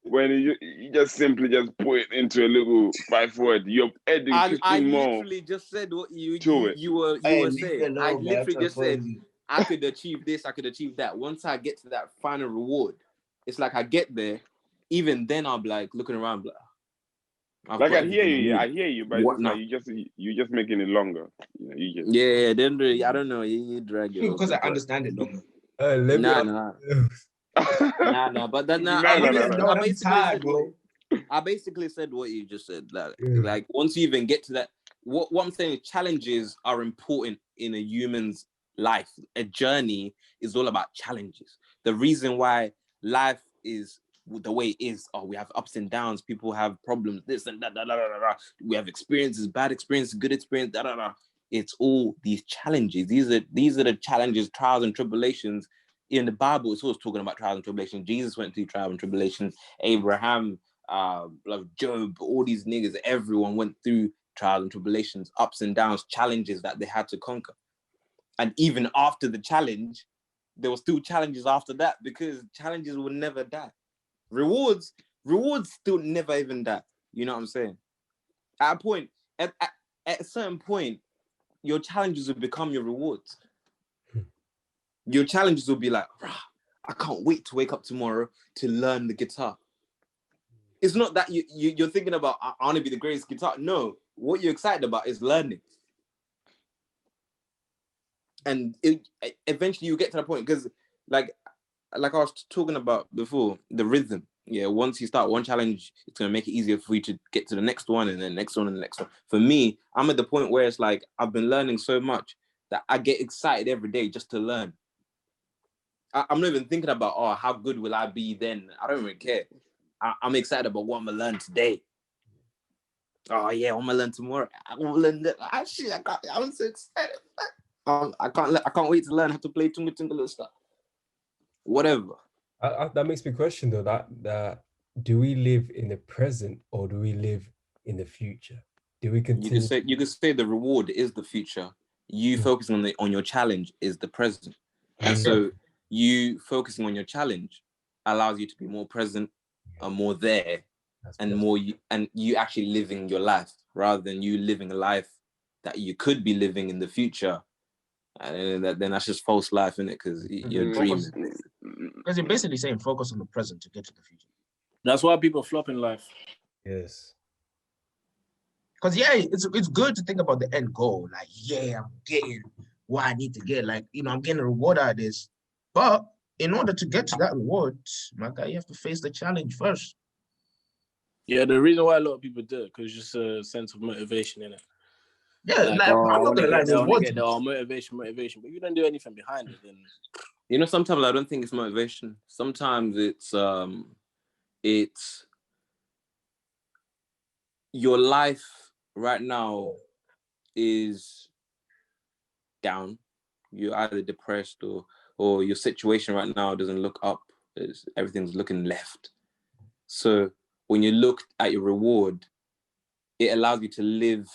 when you just simply just put it into a little 5-word. You're adding 15 more. I literally just said what you were saying. I literally just said, I could achieve this, I could achieve that. Once I get to that final reward, it's like I get there, even then I'll be like looking around, like I hear you, but it's like you just making it longer. Then I don't know, you drag it. Because I understand it longer. Nah. But then No. I basically said what you just said. Like once you even get to that, what I'm saying is challenges are important in a human's life. A journey is all about challenges. The reason why life is the way it is, we have ups and downs, people have problems, this and that, we have experiences, bad experiences, good experience, It's all these challenges. These are the challenges, trials and tribulations. In the Bible, it's always talking about trials and tribulations. Jesus went through trials and tribulations. Abraham, Job, all these niggas, everyone went through trials and tribulations, ups and downs, challenges that they had to conquer. And even after the challenge, there were still challenges after that, because challenges will never die. Rewards still never even die. You know what I'm saying? At a certain point, your challenges will become your rewards. Your challenges will be like, I can't wait to wake up tomorrow to learn the guitar. It's not that you're thinking about, I want to be the greatest guitar. No, what you're excited about is learning. And eventually you get to that point, because like I was talking about before, the rhythm. Yeah, once you start one challenge, it's going to make it easier for you to get to the next one, and then next one, and the next one. For me, I'm at the point where it's like, I've been learning so much that I get excited every day just to learn. I'm not even thinking about, how good will I be then? I don't even care. I'm excited about what I'm going to learn today. Oh, yeah, I'm going to learn tomorrow. I'm going to learn that. I'm so excited. I can't wait to learn how to play Tunga Tunga Little Star. Whatever. That makes me question though, that do we live in the present or do we live in the future? Do we continue? You could say the reward is the future. You focusing on your challenge is the present. And so you focusing on your challenge allows you to be more present and more there. And you actually living your life, rather than you living a life that you could be living in the future. And then that's just false life, isn't it? Because you're dreaming. Because you're basically saying focus on the present to get to the future. That's why people flop in life. Yes. Because it's good to think about the end goal. Like, I'm getting what I need to get. Like, I'm getting a reward out of this. But in order to get to that reward, my guy, you have to face the challenge first. Yeah, the reason why a lot of people do it, because it's just a sense of motivation in it. Yeah, I'm not gonna lie, get there, motivation, but you don't do anything behind it, then sometimes I don't think it's motivation. Sometimes it's your life right now is down. You're either depressed or your situation right now doesn't look up. Everything's looking left. So when you look at your reward, it allows you to live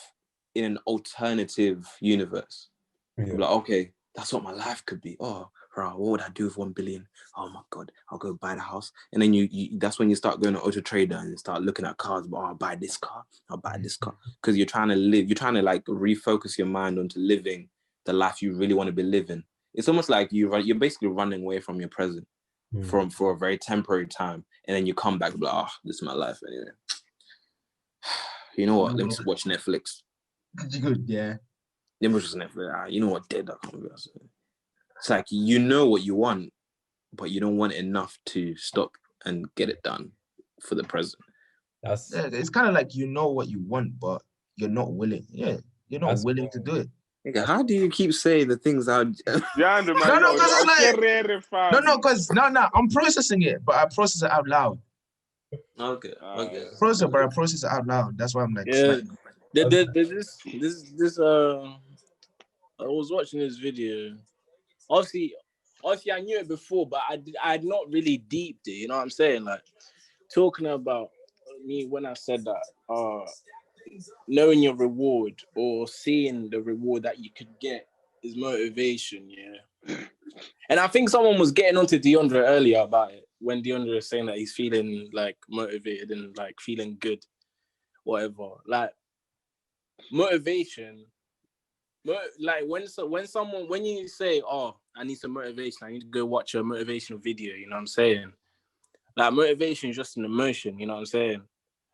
in an alternative universe. Yeah. Like, okay, that's what my life could be. Oh, what would I do with 1 billion? Oh my God, I'll go buy the house. And then you that's when you start going to Auto Trader and start looking at cars. I'll buy this car. I'll buy this car. Because you're trying to like refocus your mind onto living the life you really want to be living. It's almost like you're basically running away from your present for a very temporary time. And then you come back like, this is my life anyway. You know what? Let me just watch Netflix. Good, yeah. Let me just Netflix. You know what? Dead. It's like, you know what you want, but you don't want it enough to stop and get it done for the present. It's kind of like you know what you want, but you're not willing. Yeah, you're not willing to do it. How do you keep saying the things out? I'm processing it, but I process it out loud. Okay. Process it out loud. That's why I'm like, I was watching this video. Obviously, I knew it before, but I had not really deeped it. You know what I'm saying? Like, talking about me when I said that, knowing your reward or seeing the reward that you could get is motivation. Yeah. And I think someone was getting onto DeAndre earlier about it, when DeAndre was saying that he's feeling like motivated and like feeling good, whatever. Like, motivation, like when you say, I need some motivation, I need to go watch a motivational video, you know what I'm saying? Like, motivation is just an emotion, you know what I'm saying?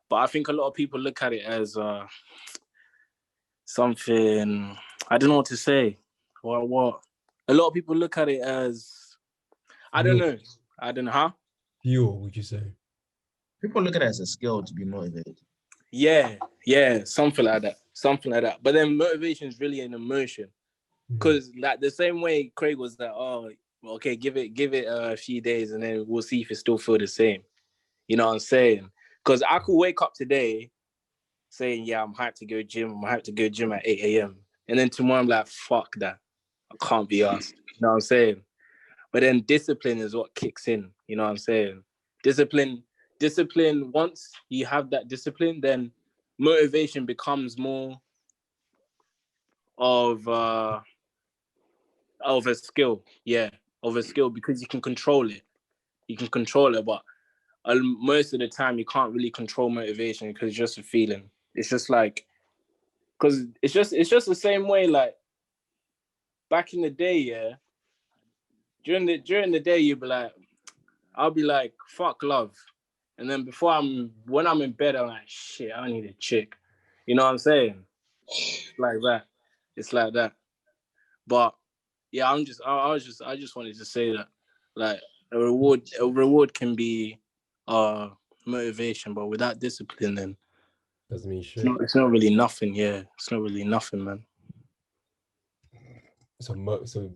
But I think a lot of people look at it as something, I don't know what to say. What? A lot of people look at it as I don't know. Huh? Fuel, would you say? People look at it as a skill to be motivated. Yeah, something like that. But then motivation is really an emotion, because like the same way Craig was like, oh, okay, give it a few days, and then we'll see if it still feel the same. You know what I'm saying? Because I could wake up today saying, yeah, I'm hyped to go gym at 8 a.m. And then tomorrow I'm like, fuck that. I can't be asked. You know what I'm saying? But then discipline is what kicks in. You know what I'm saying? Discipline, once you have that discipline, then motivation becomes more of a skill. Yeah, of a skill, because you can control it. But most of the time you can't really control motivation because it's just a feeling. It's just like, because it's just the same way, like back in the day, yeah. During the day, I'll be like, fuck love. And then when I'm in bed, I'm like, shit, I need a chick. You know what I'm saying? It's like that. But yeah, I just wanted to say that, like, a reward can be motivation, but without discipline, then Doesn't mean shit. it's not really nothing. Yeah, it's not really nothing, man. So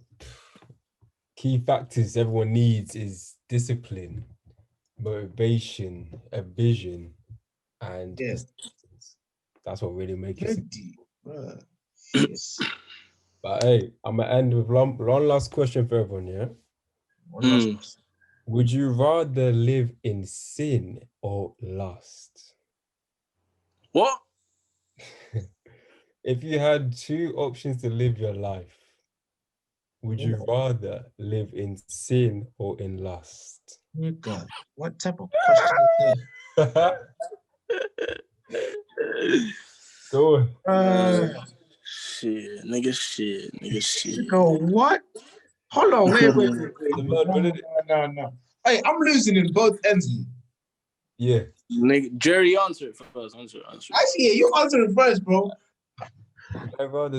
key factors everyone needs is discipline, motivation, a vision, and persistence. That's what really makes it. Yes. But hey, I'm gonna end with one last question for everyone. Yeah. One last question. Would you rather live in sin or lust? What? If you had two options to live your life, would you rather live in sin or in lust? Oh God, what type of question is that? Go on. Shit, nigga. Go what? Hold on, wait. No. Hey, I'm losing in both ends. Yeah. Nigga, Jerry, answer it first. Answer. Actually, yeah, you answer it first, bro.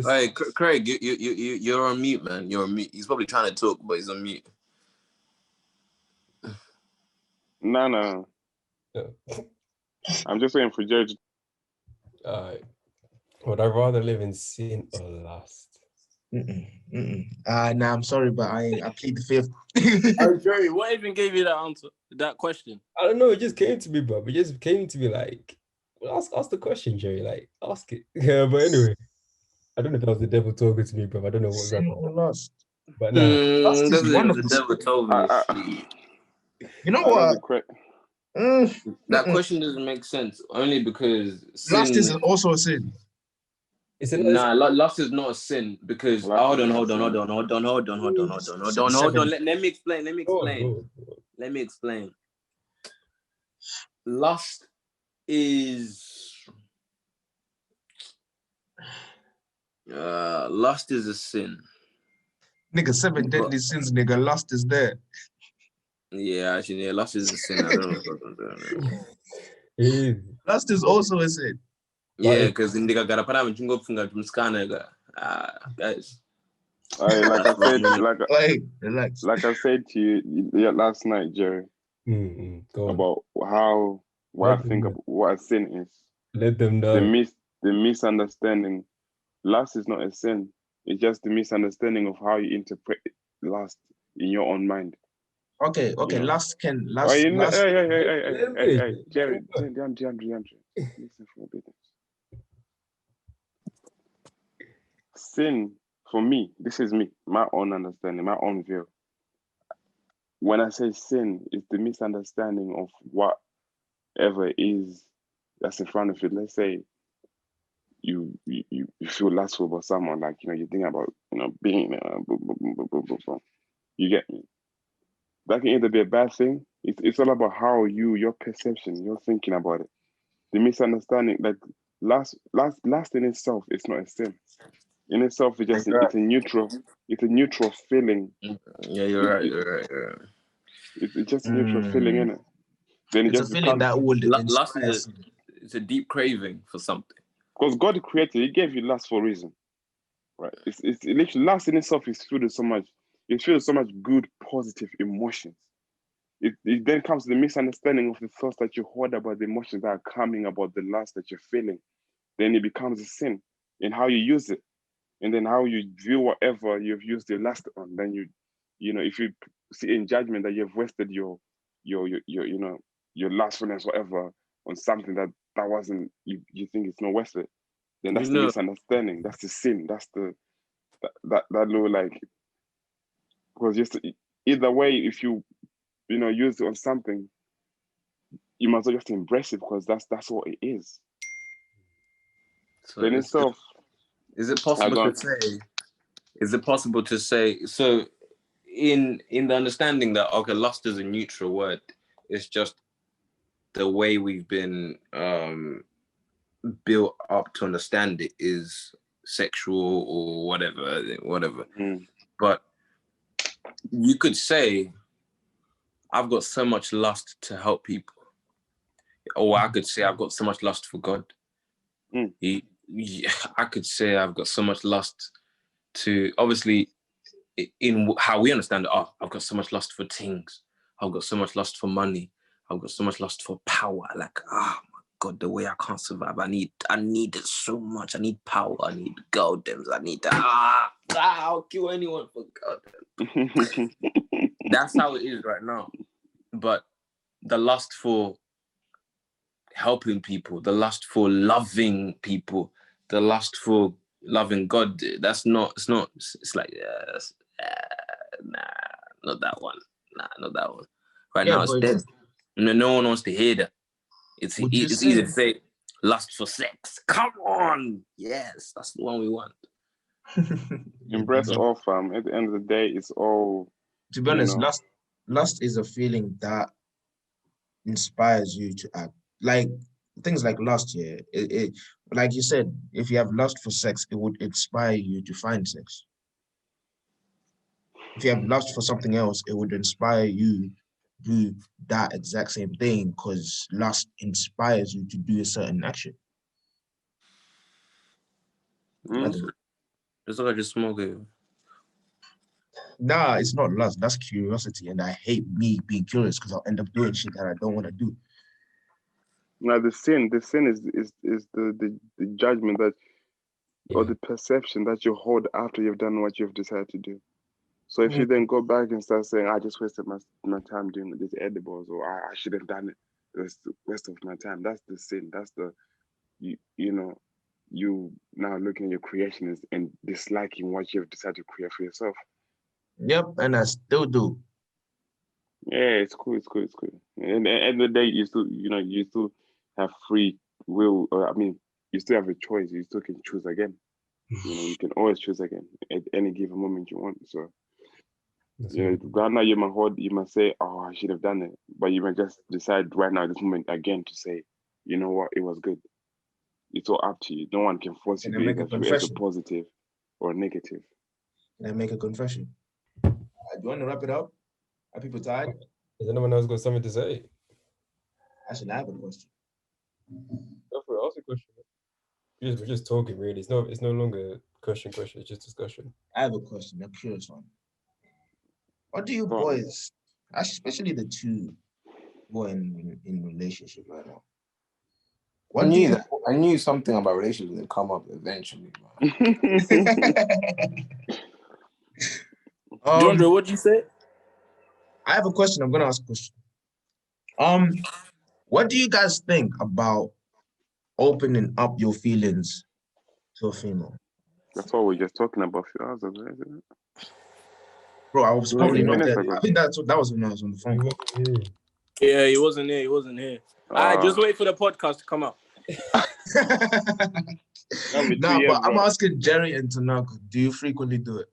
Hey, Craig, you're on mute, man. You're on mute. He's probably trying to talk, but he's on mute. No. I'm just waiting for George. Would I rather live in sin or lust? Nah, I'm sorry, but I plead the fifth. Oh, Jerry, what even gave you that answer? That question? I don't know. It just came to me, bro. It just came to me like, well, ask the question, Jerry. Like, ask it. Yeah, but anyway, I don't know if that was the devil talking to me, bro. I don't know what was happening. Lust. But nah. Lust is wonderful. The devil told me. You know what? That question doesn't make sense. Only because lust is also a sin. Lust is not a sin because hold on. Let me explain. Lust is a sin. Nigga, 7 deadly sins, nigga. Lust is there. Yeah, actually, yeah, lust is a sin. I don't know. Lust is also a sin. Yeah, because in the Garapara, when you go from guys. Like I said, relax. Like I said to you last night, Jerry, about what I think of what a sin is. Let them know. The misunderstanding. Lust is not a sin. It's just the misunderstanding of how you interpret lust in your own mind. Okay. Lust. Hey, Jerry, listen for a bit. Sin, for me, this is me, my own understanding, my own view. When I say sin, it's the misunderstanding of whatever is that's in front of you. Let's say you feel lustful about someone, like, you think about, being, you get me? That can either be a bad thing. It's all about how your perception, you're thinking about it. The misunderstanding, like lust in itself, it's not a sin. In itself, it's a neutral feeling. Yeah, you're right. It's just a neutral feeling, isn't it? Then it's just a feeling that would lust it's a deep craving for something. Because God created, He gave you lust for a reason, right? It's literally lust in itself is filled with so much. it feels so much good, positive emotions. It then comes to the misunderstanding of the thoughts that you hold about the emotions that are coming about the lust that you're feeling. Then it becomes a sin in how you use it, and then how you view whatever you've used your lust on. Then you know, if you see in judgment that you've wasted your you know, your lustfulness, whatever, on something that wasn't, you think it's not worth it, then that's the misunderstanding. That's the sin. That's the that little, like, because just either way, if you know, use it on something, you must just embrace it, because that's what it is. So Then itself, is it possible to say so in the understanding that, okay, lust is a neutral word, it's just the way we've been built up to understand it is sexual or whatever. But you could say, I've got so much lust to help people, or I could say I've got so much lust for God. I could say I've got so much lust to, obviously, in how we understand it, I've got so much lust for things. I've got so much lust for money. I've got so much lust for power. Like, my God, the way I can't survive. I need it so much. I need power. I need goldems. I need that. I'll kill anyone for goddamn. That's how it is right now. But the lust for helping people, the lust for loving people, the lust for loving God, it's like, nah, not that one. Not that one. Right now, it's dead. No one wants to hear that. It's easy to say lust for sex. Come on. Yes, that's the one we want. Embrace all, fam. At the end of the day, it's all, to be honest, lust is a feeling that inspires you to act. Like things like lust, it like you said, if you have lust for sex, it would inspire you to find sex. If you have lust for something else, it would inspire you to do that exact same thing, because lust inspires you to do a certain action. It's like I just smoke it. Nah, it's not lust. That's curiosity, and I hate me being curious, because I'll end up doing shit that I don't want to do. Now the sin is the judgment that, or the perception that you hold after you've done what you've decided to do. So if you then go back and start saying, I just wasted my time doing these edibles, or I should have done it, it's the waste of my time, that's the sin. That's the, you know, you now looking at your creations and disliking what you've decided to create for yourself. Yep, and I still do. Yeah, it's cool. And at the end of the day, you still have free will. I mean, you still have a choice. You still can choose again. You know, you can always choose again at any given moment you want. So, right now you might say, "Oh, I should have done it," but you might just decide right now, at this moment, again, to say, "You know what? It was good." It's all up to you. No one can force you to either create a positive or negative. Can I make a confession? Do you want to wrap it up? Are people tired? Has anyone else got something to say? Actually, I have a question. Go for it. Ask a question. We're just talking, really. It's no longer question. It's just discussion. I have a question. I'm curious one. What do you boys, especially the two who are in relationship right now? I knew something about relationships would come up eventually. DeAndre, what did you say? I have a question. I'm gonna ask a question. What do you guys think about opening up your feelings to a female? That's what we're just talking about a few hours ago, isn't it? Bro, I was probably not there. I think that was when I was on the phone. Yeah, he wasn't here. Just wait for the podcast to come out. But I'm asking Jerry and Tanaka, do you frequently do it?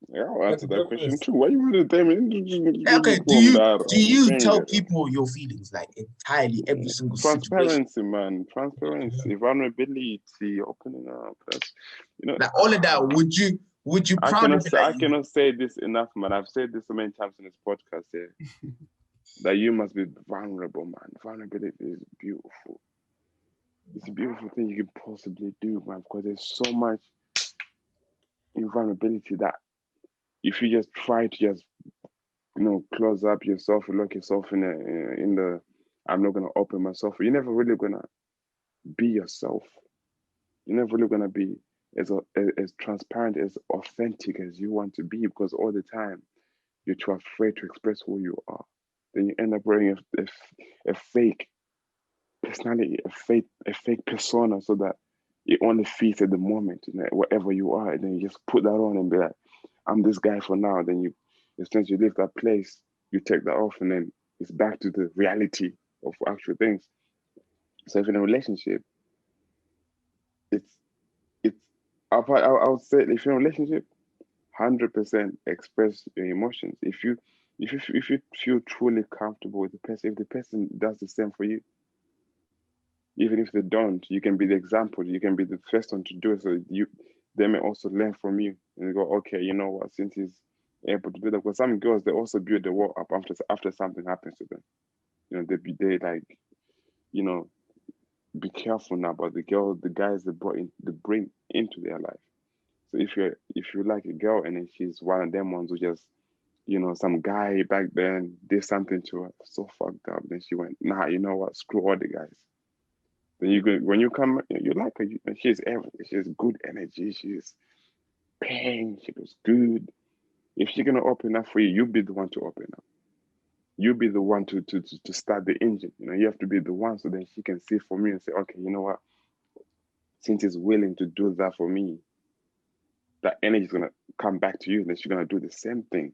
Yeah, I'll answer that question too. Why you want to tell me? Okay, do you tell people your feelings, like entirely every single transparency, situation? Man, transparency, vulnerability, opening up. That's, like all of that. Would you I cannot say this enough, man. I've said this so many times in this podcast here. That you must be vulnerable, man. Vulnerability is beautiful. It's a beautiful thing you can possibly do, man, because there's so much in vulnerability that if you just try to just close up yourself and lock yourself in the I'm not gonna open myself, you're never really gonna be yourself. You're never really gonna be as transparent, as authentic as you want to be, because all the time you're too afraid to express who you are. Then you end up wearing a fake personality, a fake persona, so that it only fits at the moment, wherever you are. And then you just put that on and be like, I'm this guy for now. Then as soon as you leave that place, you take that off, and then it's back to the reality of actual things. So if in a relationship, it's I would say if you're in a relationship, 100% express your emotions. If you feel truly comfortable with the person, if the person does the same for you, even if they don't, you can be the example. You can be the first one to do it, so they may also learn from you and go, okay, you know what? Since he's able to do that, because some girls, they also build the wall up after something happens to them. They like, be careful now about the guys they bring into their life. So if you like a girl and then she's one of them ones who just, some guy back then did something to her so fucked up, then she went, nah, you know what? Screw all the guys. Then when you come, you like her. She's everything. She has good energy. She's paying. She looks good. If she's gonna open up for you, you be the one to open up. You be the one to start the engine. You have to be the one, so then she can see for me and say, okay, you know what? Since he's willing to do that for me, that energy is gonna come back to you. Then she's gonna do the same thing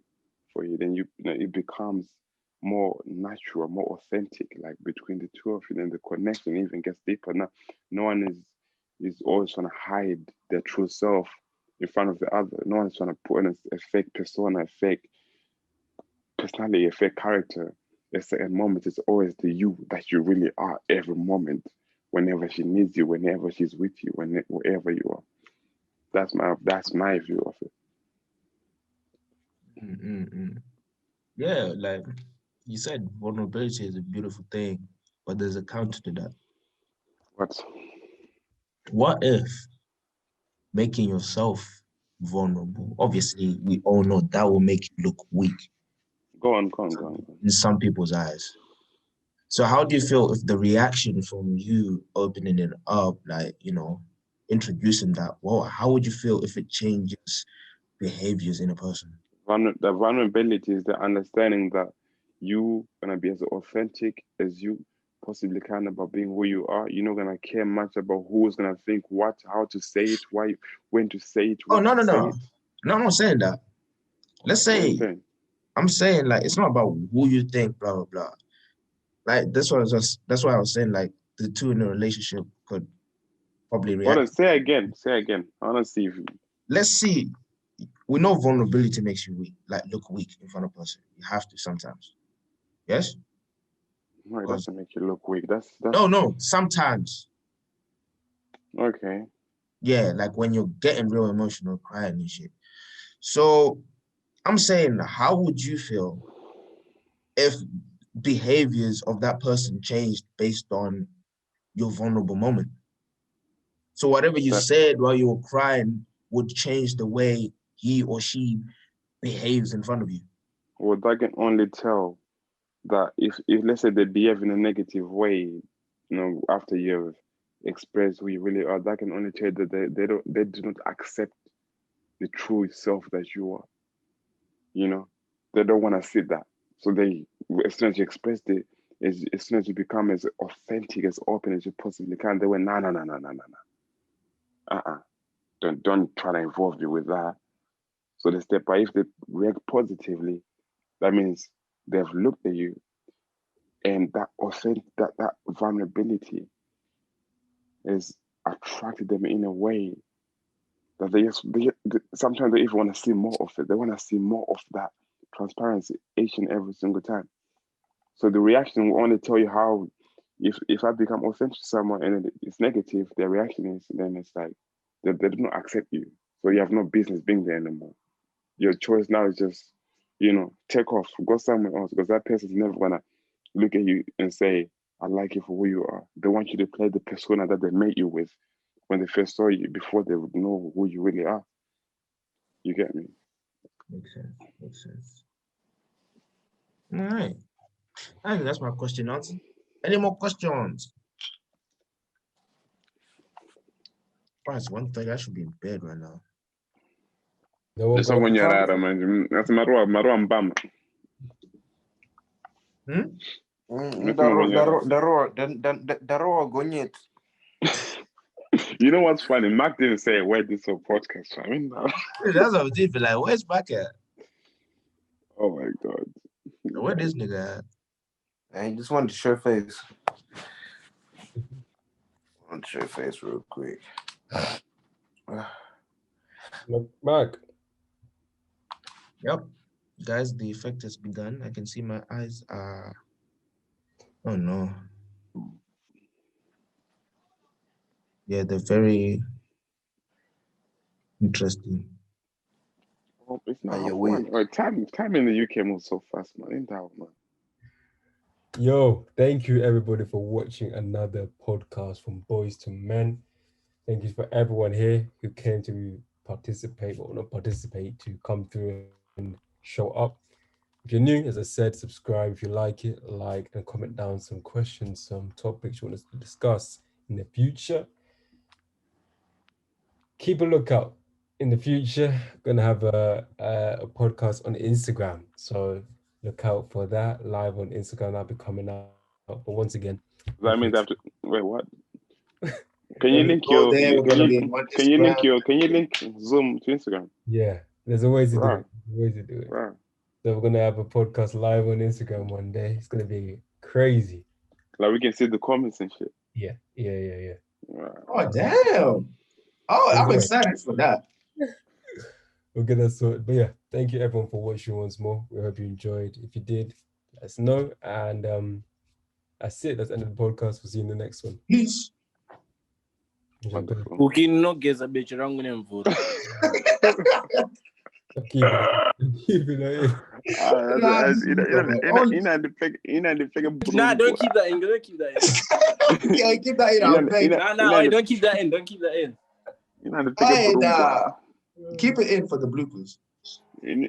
for you. Then it becomes more natural, more authentic, like between the two of you. Then the connection even gets deeper. Now, no one is always trying to hide their true self in front of the other. No one's trying to put in a fake persona, a fake personality, a fake character. At certain moments, it's always the you that you really are every moment. Whenever she needs you, whenever she's with you, wherever you are. That's my view of it. Yeah, like you said, vulnerability is a beautiful thing, but there's a counter to that. What if making yourself vulnerable? Obviously, we all know that will make you look weak. Go on. In some people's eyes. So how do you feel if the reaction from you opening it up, like, introducing that, well, how would you feel if it changes behaviors in a person? The vulnerability is the understanding that you gonna be as authentic as you possibly can about being who you are. You're not gonna care much about who's gonna think what, how to say it, why, when to say it. Oh, no. It. No, I'm not saying that. Let's say, I'm saying, like, it's not about who you think, blah, blah, blah. Like, that's why I was saying, like, the two in a relationship could probably react. Hold on, say again. I wanna see if let's see. We know vulnerability makes you weak, like look weak in front of a person. You have to sometimes. Yes? No, it doesn't make you look weak. That's No, sometimes. Okay. Yeah, like when you're getting real emotional, crying and shit. So I'm saying, how would you feel if behaviors of that person changed based on your vulnerable moment? So whatever you said while you were crying would change the way he or she behaves in front of you. Well, that can only tell that if let's say they behave in a negative way, after you've expressed who you really are, that can only tell that they do not accept the true self that you are. They don't want to see that. So as soon as you express it, as soon as you become as authentic, as open as you possibly can, they went, no. Don't try to involve you with that. So they step by. If they react positively, that means they've looked at you, and that that vulnerability is attracted them in a way that they sometimes they even want to see more of it. They want to see more of that transparency each and every single time. So the reaction will only tell you how. If I become authentic to someone and it's negative, their reaction is then it's like they do not accept you. So you have no business being there anymore. Your choice now is just, take off, go somewhere else, because that person's never gonna look at you and say, I like you for who you are. They want you to play the persona that they made you with when they first saw you, before they would know who you really are. You get me? Makes sense. All right. I think that's my question answered. Any more questions? It's 1:30. I should be in bed right now. That's when you're out, man. That's Marwa Mbam. You know what's funny? Mark didn't say where this whole podcast. I mean, that's what I'm thinking. Like, where's Mark at? Oh my god. Where this nigga at? I just wanted to show face. Real quick. Mark. Yep. Guys, the effect has begun. I can see my eyes are... Oh, no. Yeah, they're very interesting. Oh, it's not time in the UK moves so fast, man. Ain't that, man? Yo, thank you everybody for watching another podcast from Boys to Men. Thank you for everyone here who came to participate or not participate, to come through and show up. If you're new, as I said, subscribe if you like it, like and comment down some questions, some topics you want us to discuss in the future. Keep a lookout. In the future, I'm gonna have a podcast on Instagram, so look out for that live on Instagram. I'll be coming out. But once again, that means I have to wait. What? Can you link your? Can you link Zoom to Instagram? Yeah, there's a way to do it. Right. So we're gonna have a podcast live on Instagram one day. It's gonna be crazy. Like we can see the comments and shit. Yeah. Right. Oh damn! Oh, I'm excited for that. We'll get that sorted. But yeah, thank you everyone for watching once more. We hope you enjoyed. If you did, let us know. And that's it. That's the end of the podcast. We'll see you in the next one. Peace. Cooking no gets a bitch wrong with him for. Keep it in. Nah, don't keep that in. Don't keep that in. Yeah, keep that in. Don't keep that in. Don't keep that in. Hey, nah. Keep it in for the bloopers. Wait.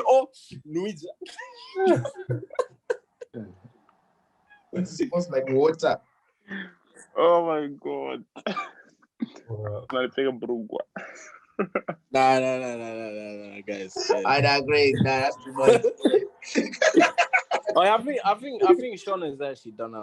Oh, Louisa. It smells like water. Oh my god. Nah, guys. I agree. Nah, that's too much. I think Sean is actually done out.